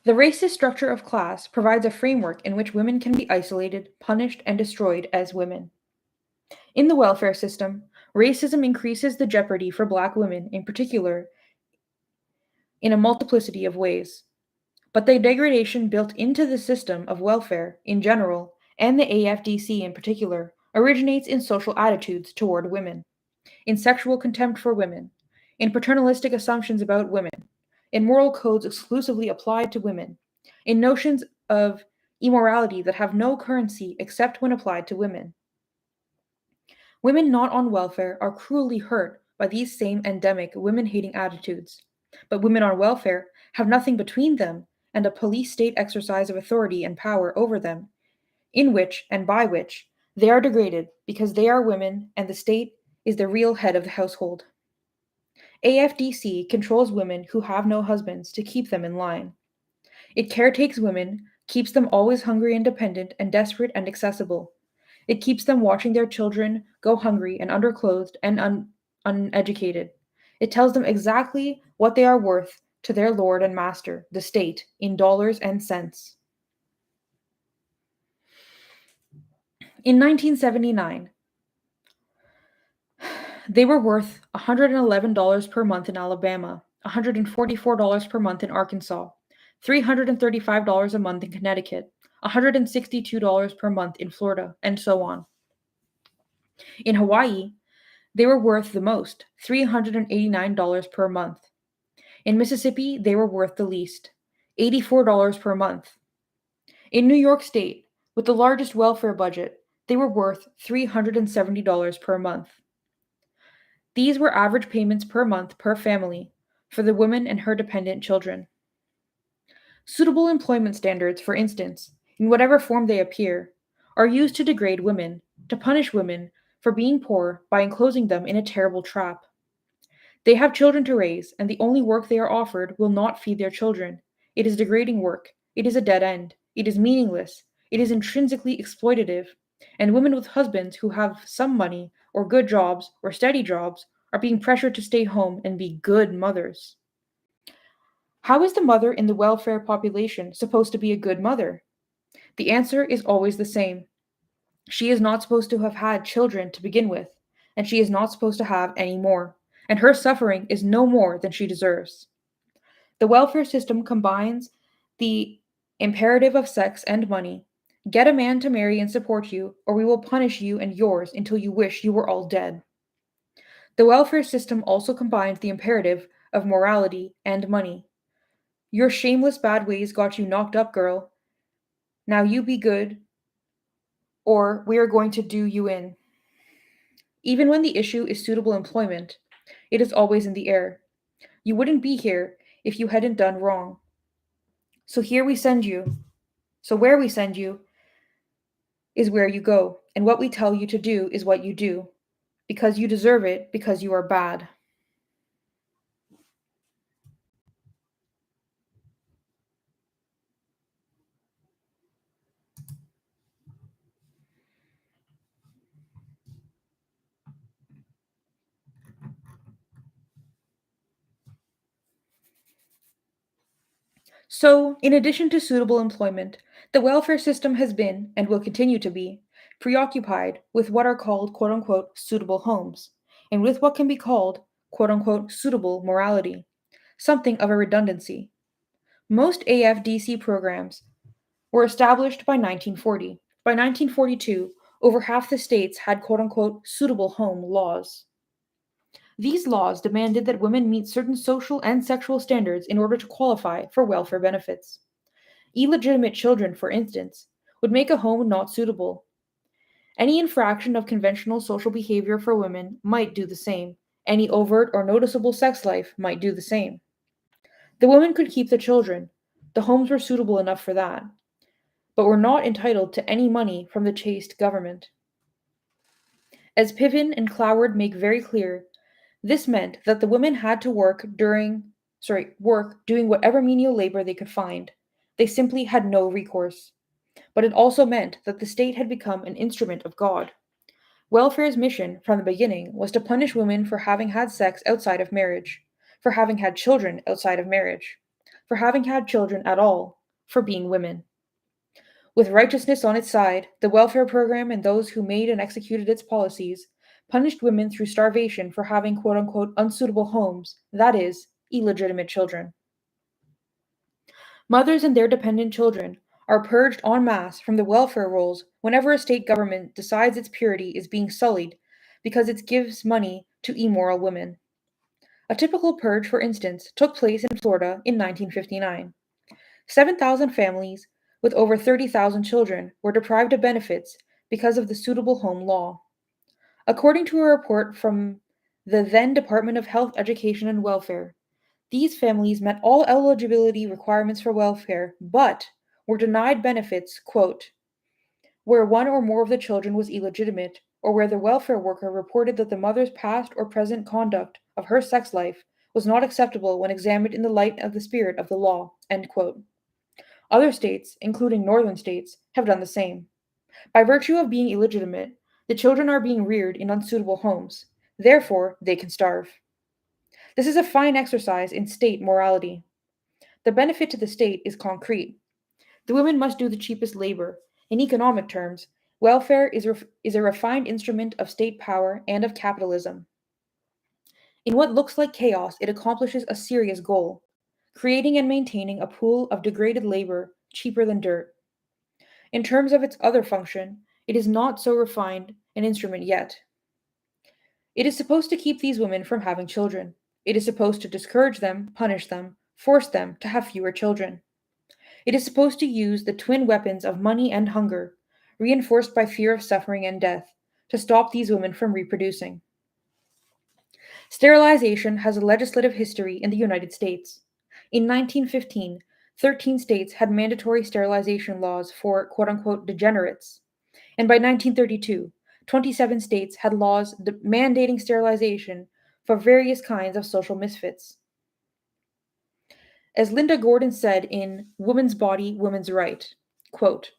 The racist structure of class provides a framework in which women can be isolated, punished, and destroyed as women. In the welfare system, racism increases the jeopardy for Black women, in particular, in a multiplicity of ways. But the degradation built into the system of welfare in general, and the AFDC in particular, originates in social attitudes toward women, in sexual contempt for women, in paternalistic assumptions about women, in moral codes exclusively applied to women, in notions of immorality that have no currency except when applied to women. Women not on welfare are cruelly hurt by these same endemic women hating attitudes, but women on welfare have nothing between them and a police state exercise of authority and power over them, in which and by which They are degraded because they are women and the state is the real head of the household. AFDC controls women who have no husbands to keep them in line. It caretakes women, keeps them always hungry and dependent and desperate and accessible. It keeps them watching their children go hungry and underclothed and uneducated. It tells them exactly what they are worth to their lord and master, the state, in dollars and cents. In 1979, they were worth $111 per month in Alabama, $144 per month in Arkansas, $335 a month in Connecticut, $162 per month in Florida, and so on. In Hawaii, they were worth the most, $389 per month. In Mississippi, they were worth the least, $84 per month. In New York State, with the largest welfare budget, they were worth $370 per month. These were average payments per month per family for the woman and her dependent children. Suitable employment standards, for instance, in whatever form they appear, are used to degrade women, to punish women for being poor by enclosing them in a terrible trap. They have children to raise, and the only work they are offered will not feed their children. It is degrading work. It is a dead end. It is meaningless. It is intrinsically exploitative. And women with husbands who have some money, or good jobs, or steady jobs, are being pressured to stay home and be good mothers. How is the mother in the welfare population supposed to be a good mother? The answer is always the same. She is not supposed to have had children to begin with, and she is not supposed to have any more, and her suffering is no more than she deserves. The welfare system combines the imperative of sex and money. Get a man to marry and support you, or we will punish you and yours until you wish you were all dead. The welfare system also combines the imperative of morality and money. Your shameless bad ways got you knocked up, girl. Now you be good, or we are going to do you in. Even when the issue is suitable employment, it is always in the air. You wouldn't be here if you hadn't done wrong. So here we send you. So where we send you is where you go, and what we tell you to do is what you do, because you deserve it, because you are bad. So, in addition to suitable employment, the welfare system has been, and will continue to be, preoccupied with what are called quote unquote suitable homes, and with what can be called quote unquote suitable morality, something of a redundancy. Most AFDC programs were established by 1940. By 1942, over half the states had quote unquote suitable home laws. These laws demanded that women meet certain social and sexual standards in order to qualify for welfare benefits. Illegitimate children, for instance, would make a home not suitable. Any infraction of conventional social behavior for women might do the same. Any overt or noticeable sex life might do the same. The woman could keep the children. The homes were suitable enough for that, but were not entitled to any money from the chaste government. As Piven and Cloward make very clear, this meant that the women had to work doing whatever menial labor they could find. They simply had no recourse. But it also meant that the state had become an instrument of God. Welfare's mission from the beginning was to punish women for having had sex outside of marriage, for having had children outside of marriage, for having had children at all, for being women. With righteousness on its side, the welfare program and those who made and executed its policies punished women through starvation for having quote unquote unsuitable homes, that is, illegitimate children. Mothers and their dependent children are purged en masse from the welfare rolls whenever a state government decides its purity is being sullied because it gives money to immoral women. A typical purge, for instance, took place in Florida in 1959. 7,000 families with over 30,000 children were deprived of benefits because of the suitable home law. According to a report from the then Department of Health, Education, and Welfare, these families met all eligibility requirements for welfare, but were denied benefits, quote, where one or more of the children was illegitimate, or where the welfare worker reported that the mother's past or present conduct of her sex life was not acceptable when examined in the light of the spirit of the law. End quote. Other states, including northern states, have done the same. By virtue of being illegitimate, the children are being reared in unsuitable homes. Therefore, they can starve. This is a fine exercise in state morality. The benefit to the state is concrete. The women must do the cheapest labor. In economic terms, welfare is a refined instrument of state power and of capitalism. In what looks like chaos, it accomplishes a serious goal: creating and maintaining a pool of degraded labor cheaper than dirt. In terms of its other function, it is not so refined an instrument yet. It is supposed to keep these women from having children. It is supposed to discourage them, punish them, force them to have fewer children. It is supposed to use the twin weapons of money and hunger, reinforced by fear of suffering and death, to stop these women from reproducing. Sterilization has a legislative history in the United States. In 1915, 13 states had mandatory sterilization laws for quote unquote degenerates, and by 1932, 27 states had laws mandating sterilization for various kinds of social misfits. As Linda Gordon said in Woman's Body, Woman's Right, quote,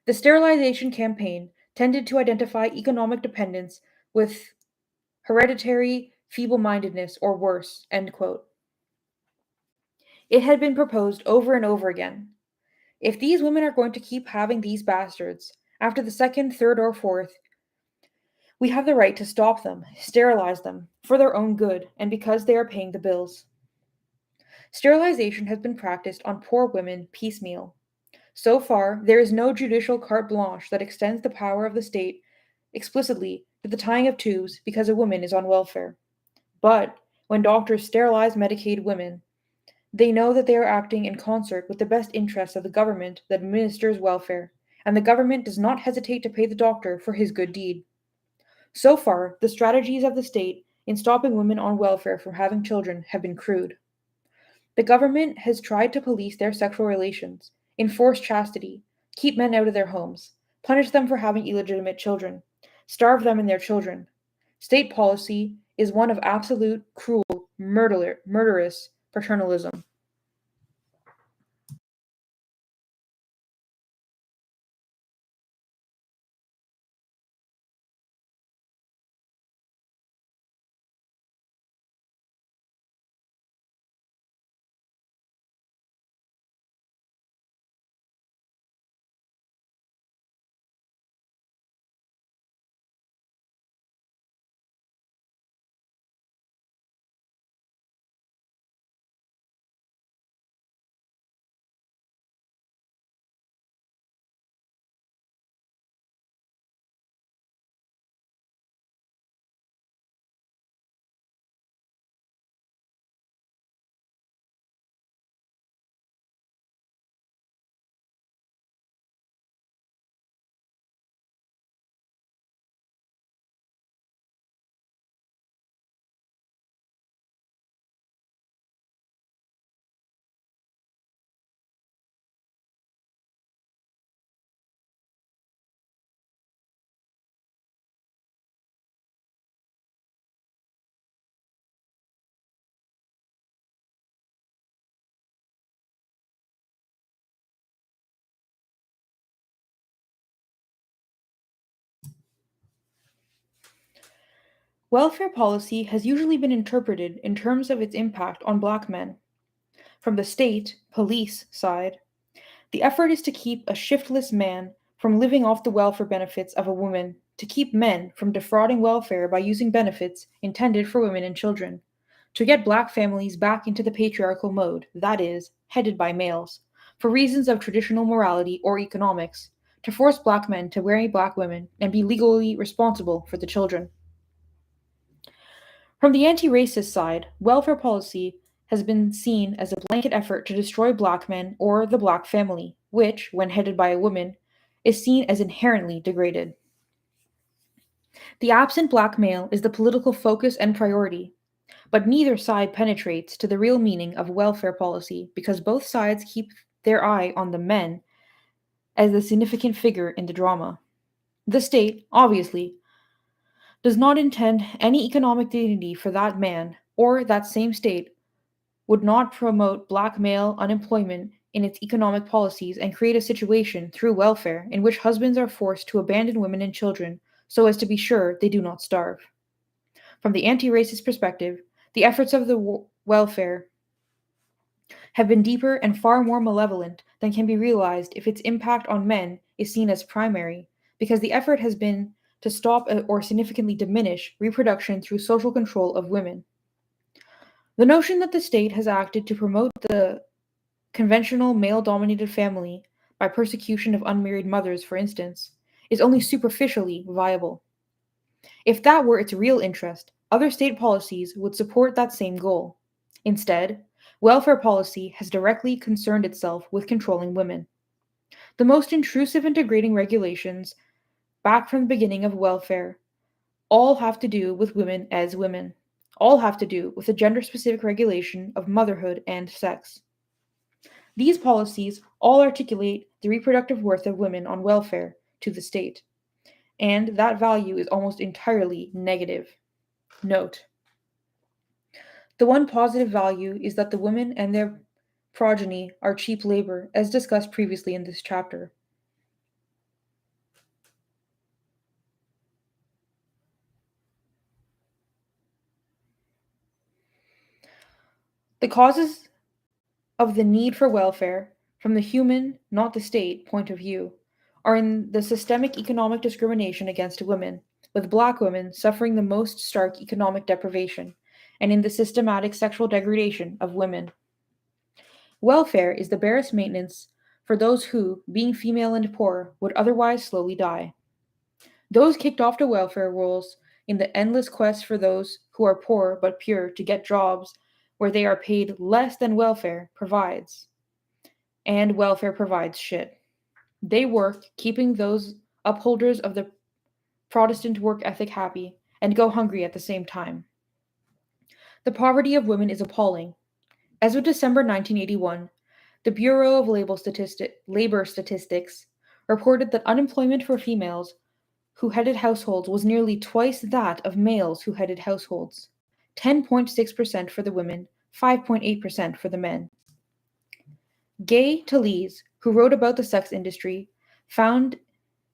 the sterilization campaign tended to identify economic dependence with hereditary feeble-mindedness or worse, end quote. It had been proposed over and over again. If these women are going to keep having these bastards, after the second, third, or fourth, we have the right to stop them, sterilize them, for their own good, and because they are paying the bills. Sterilization has been practiced on poor women piecemeal. So far, there is no judicial carte blanche that extends the power of the state explicitly to the tying of tubes because a woman is on welfare. But when doctors sterilize Medicaid women, they know that they are acting in concert with the best interests of the government that administers welfare, and the government does not hesitate to pay the doctor for his good deed. So far, the strategies of the state in stopping women on welfare from having children have been crude. The government has tried to police their sexual relations, enforce chastity, keep men out of their homes, punish them for having illegitimate children, starve them and their children. State policy is one of absolute, cruel, murderous paternalism. Welfare policy has usually been interpreted in terms of its impact on black men. From the state, police side, the effort is to keep a shiftless man from living off the welfare benefits of a woman, to keep men from defrauding welfare by using benefits intended for women and children, to get black families back into the patriarchal mode, that is, headed by males, for reasons of traditional morality or economics, to force black men to marry black women and be legally responsible for the children. From the anti racist side, welfare policy has been seen as a blanket effort to destroy black men or the black family, which, when headed by a woman, is seen as inherently degraded. The absent black male is the political focus and priority, but neither side penetrates to the real meaning of welfare policy because both sides keep their eye on the men as the significant figure in the drama. The state, obviously, does not intend any economic dignity for that man, or that same state would not promote black male unemployment in its economic policies and create a situation through welfare in which husbands are forced to abandon women and children so as to be sure they do not starve. From the anti racist perspective, the efforts of the welfare have been deeper and far more malevolent than can be realized if its impact on men is seen as primary, because the effort has been to stop or significantly diminish reproduction through social control of women. The notion that the state has acted to promote the conventional male dominated family by persecution of unmarried mothers, for instance, is only superficially viable. If that were its real interest, other state policies would support that same goal. Instead, welfare policy has directly concerned itself with controlling women. The most intrusive and degrading regulations, back from the beginning of welfare, all have to do with women as women. All have to do with a gender specific regulation of motherhood and sex. These policies all articulate the reproductive worth of women on welfare to the state, and that value is almost entirely negative. Note: the one positive value is that the women and their progeny are cheap labor, as discussed previously in this chapter. The causes of the need for welfare, from the human, not the state, point of view, are in the systemic economic discrimination against women, with black women suffering the most stark economic deprivation, and in the systematic sexual degradation of women. Welfare is the barest maintenance for those who, being female and poor, would otherwise slowly die. Those kicked off to welfare rolls in the endless quest for those who are poor but pure to get jobs where they are paid less than welfare provides. And welfare provides shit. They work, keeping those upholders of the Protestant work ethic happy, and go hungry at the same time. The poverty of women is appalling. As of December 1981, the Bureau of Labor Statistics reported that unemployment for females who headed households was nearly twice that of males who headed households: 10.6% for the women, 5.8% for the men. Gay Talese, who wrote about the sex industry, found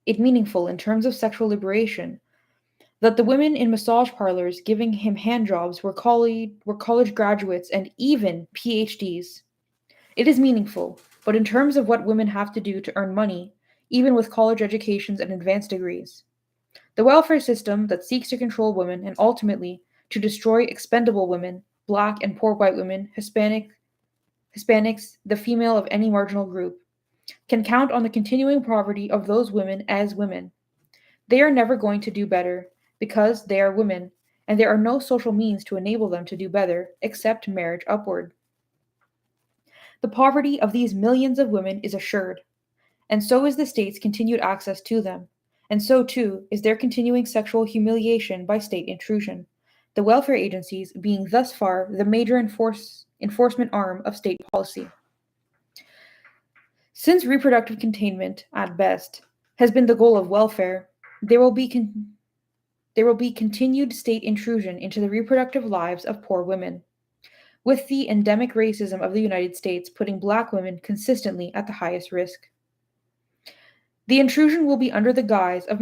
it meaningful in terms of sexual liberation that the women in massage parlors giving him handjobs were college graduates and even PhDs. It is meaningful, but in terms of what women have to do to earn money, even with college educations and advanced degrees. The welfare system that seeks to control women and ultimately to destroy expendable women, black and poor white women, Hispanics, the female of any marginal group, can count on the continuing poverty of those women as women. They are never going to do better because they are women, and there are no social means to enable them to do better except marriage upward. The poverty of these millions of women is assured, and so is the state's continued access to them, and so too is their continuing sexual humiliation by state intrusion, the welfare agencies being thus far the major enforcement arm of state policy. Since reproductive containment, at best, has been the goal of welfare, there will be continued state intrusion into the reproductive lives of poor women, with the endemic racism of the United States putting black women consistently at the highest risk. The intrusion will be under the guise of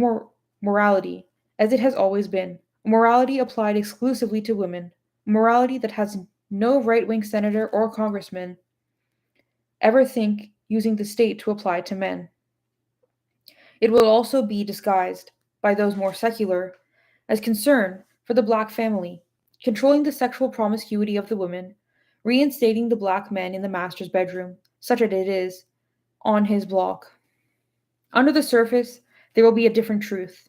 morality, as it has always been, morality applied exclusively to women, morality that has no right-wing senator or congressman ever think using the state to apply to men. It will also be disguised, by those more secular, as concern for the black family, controlling the sexual promiscuity of the women, reinstating the black man in the master's bedroom, such as it is, on his block. Under the surface, there will be a different truth.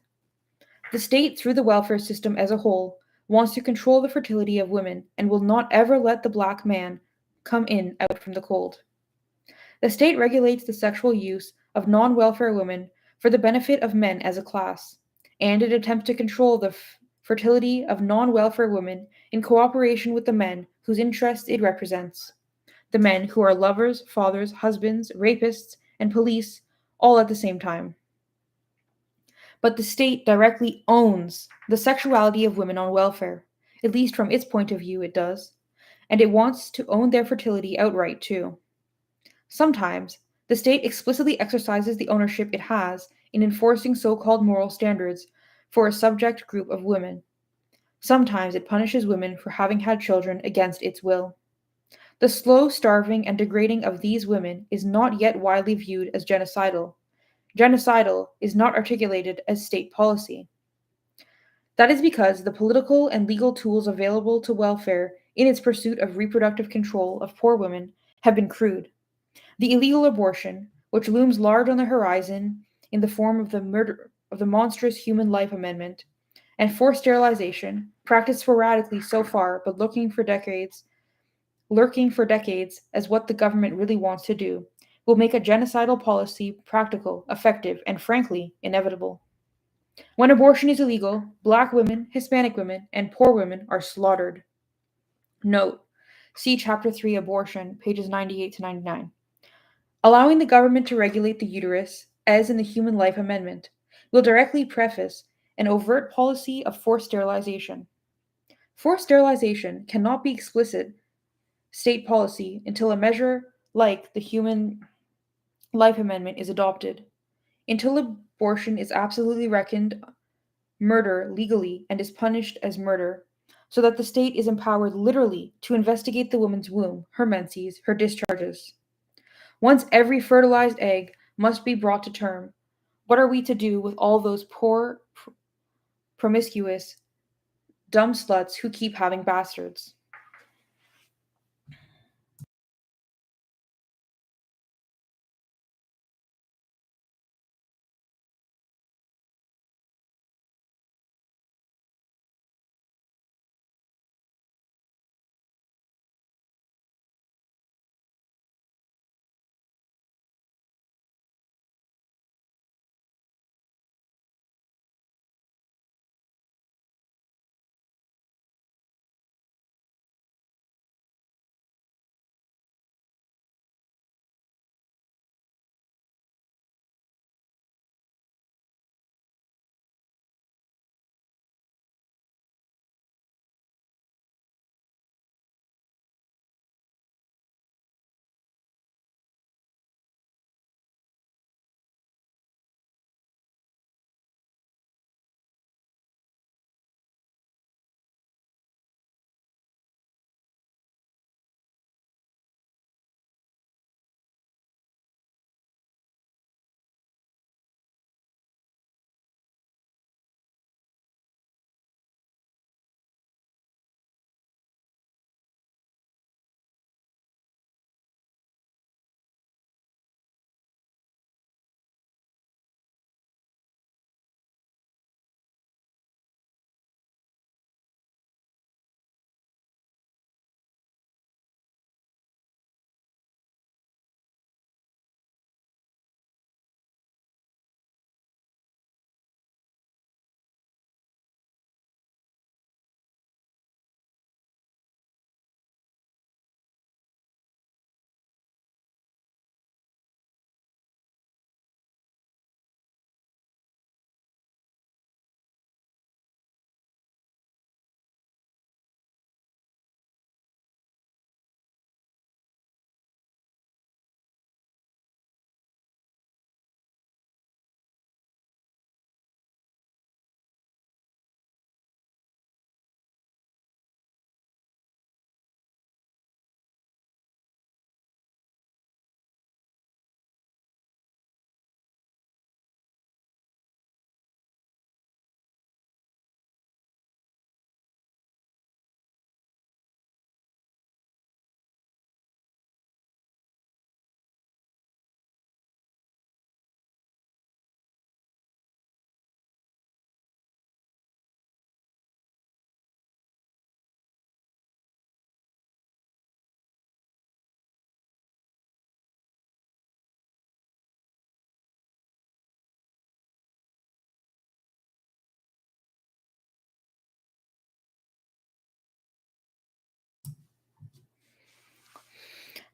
The state, through the welfare system as a whole, wants to control the fertility of women and will not ever let the black man come out from the cold. The state regulates the sexual use of non-welfare women for the benefit of men as a class, and it attempts to control the fertility of non-welfare women in cooperation with the men whose interests it represents. The men who are lovers, fathers, husbands, rapists, and police all at the same time. But the state directly owns the sexuality of women on welfare. At least from its point of view, it does. And it wants to own their fertility outright, too. Sometimes, the state explicitly exercises the ownership it has in enforcing so called moral standards for a subject group of women. Sometimes it punishes women for having had children against its will. The slow starving and degrading of these women is not yet widely viewed as genocidal. Genocidal is not articulated as state policy. That is because the political and legal tools available to welfare in its pursuit of reproductive control of poor women have been crude. The illegal abortion, which looms large on the horizon in the form of the monstrous human life amendment, and forced sterilization, practiced sporadically so far but lurking for decades as what the government really wants to do, will make a genocidal policy practical, effective, and frankly, inevitable. When abortion is illegal, black women, Hispanic women, and poor women are slaughtered. Note: see Chapter 3 Abortion, pages 98 to 99. Allowing the government to regulate the uterus, as in the Human Life Amendment, will directly preface an overt policy of forced sterilization. Forced sterilization cannot be explicit state policy until a measure like the Human Life Amendment is adopted. Until abortion is absolutely reckoned murder legally and is punished as murder, so that the state is empowered literally to investigate the woman's womb, her menses, her discharges. Once every fertilized egg must be brought to term, what are we to do with all those poor, promiscuous, dumb sluts who keep having bastards?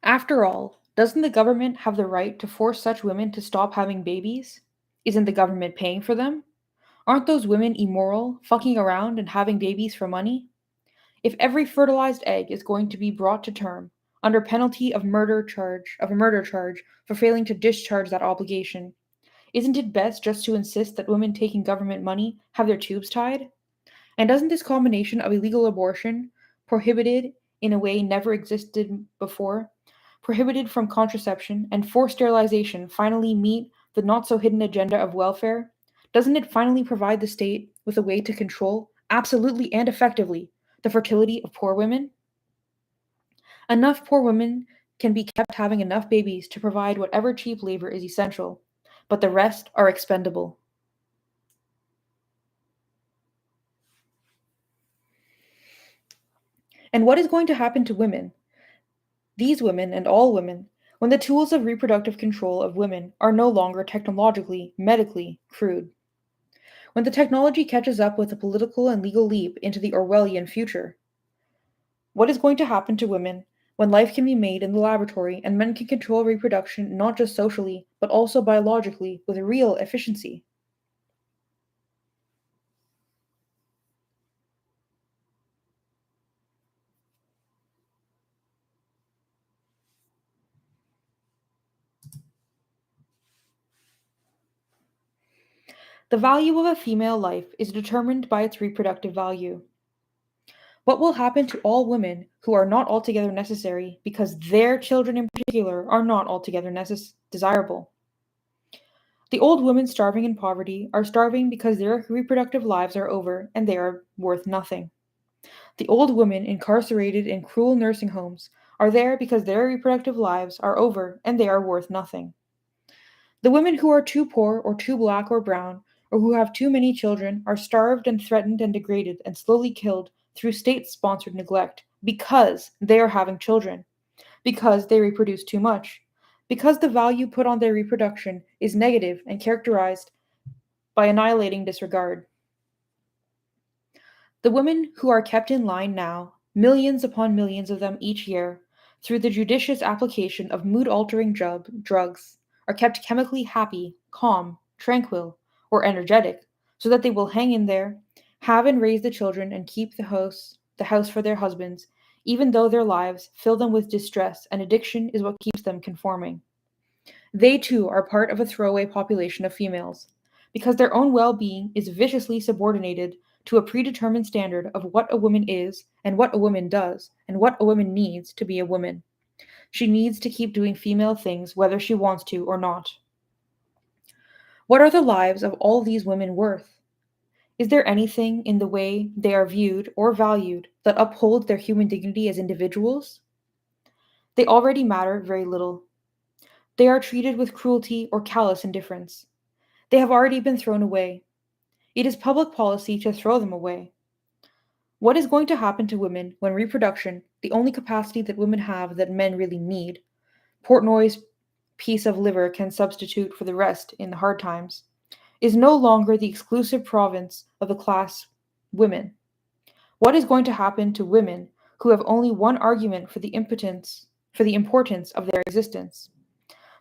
After all, Doesn't the government have the right to force such women to stop having babies? Isn't the government paying for them? Aren't those women immoral, fucking around and having babies for money? If every fertilized egg is going to be brought to term under penalty of a murder charge for failing to discharge that obligation, isn't it best just to insist that women taking government money have their tubes tied? And doesn't this combination of illegal abortion, prohibited in a way never existed before, prohibited from contraception, and forced sterilization finally meet the not so hidden agenda of welfare? Doesn't it finally provide the state with a way to control, absolutely and effectively, the fertility of poor women? Enough poor women can be kept having enough babies to provide whatever cheap labor is essential, but the rest are expendable. And what is going to happen to women, these women and all women, when the tools of reproductive control of women are no longer technologically, medically crude? When the technology catches up with the political and legal leap into the Orwellian future? What is going to happen to women when life can be made in the laboratory and men can control reproduction not just socially, but also biologically with real efficiency? The value of a female life is determined by its reproductive value. What will happen to all women who are not altogether necessary because their children in particular are not altogether desirable? The old women starving in poverty are starving because their reproductive lives are over and they are worth nothing. The old women incarcerated in cruel nursing homes are there because their reproductive lives are over and they are worth nothing. The women who are too poor or too black or brown or who have too many children are starved and threatened and degraded and slowly killed through state sponsored neglect because they are having children, because they reproduce too much, because the value put on their reproduction is negative and characterized by annihilating disregard. The women who are kept in line now, millions upon millions of them each year, through the judicious application of mood altering drugs, are kept chemically happy, calm, tranquil, or energetic, so that they will hang in there, have and raise the children, and keep the house for their husbands, even though their lives fill them with distress and addiction is what keeps them conforming. They too are part of a throwaway population of females, because their own well being is viciously subordinated to a predetermined standard of what a woman is, and what a woman does, and what a woman needs to be a woman. She needs to keep doing female things whether she wants to or not. What are the lives of all these women worth? Is there anything in the way they are viewed or valued that upholds their human dignity as individuals? They already matter very little. They are treated with cruelty or callous indifference. They have already been thrown away. It is public policy to throw them away. What is going to happen to women when reproduction, the only capacity that women have that men really need, Portnoy's piece of liver can substitute for the rest in the hard times, is no longer the exclusive province of the class women? What is going to happen to women who have only one argument for the importance of their existence?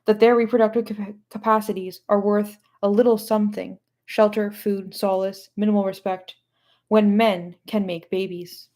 That their reproductive capacities are worth a little something, shelter, food, solace, minimal respect, when men can make babies.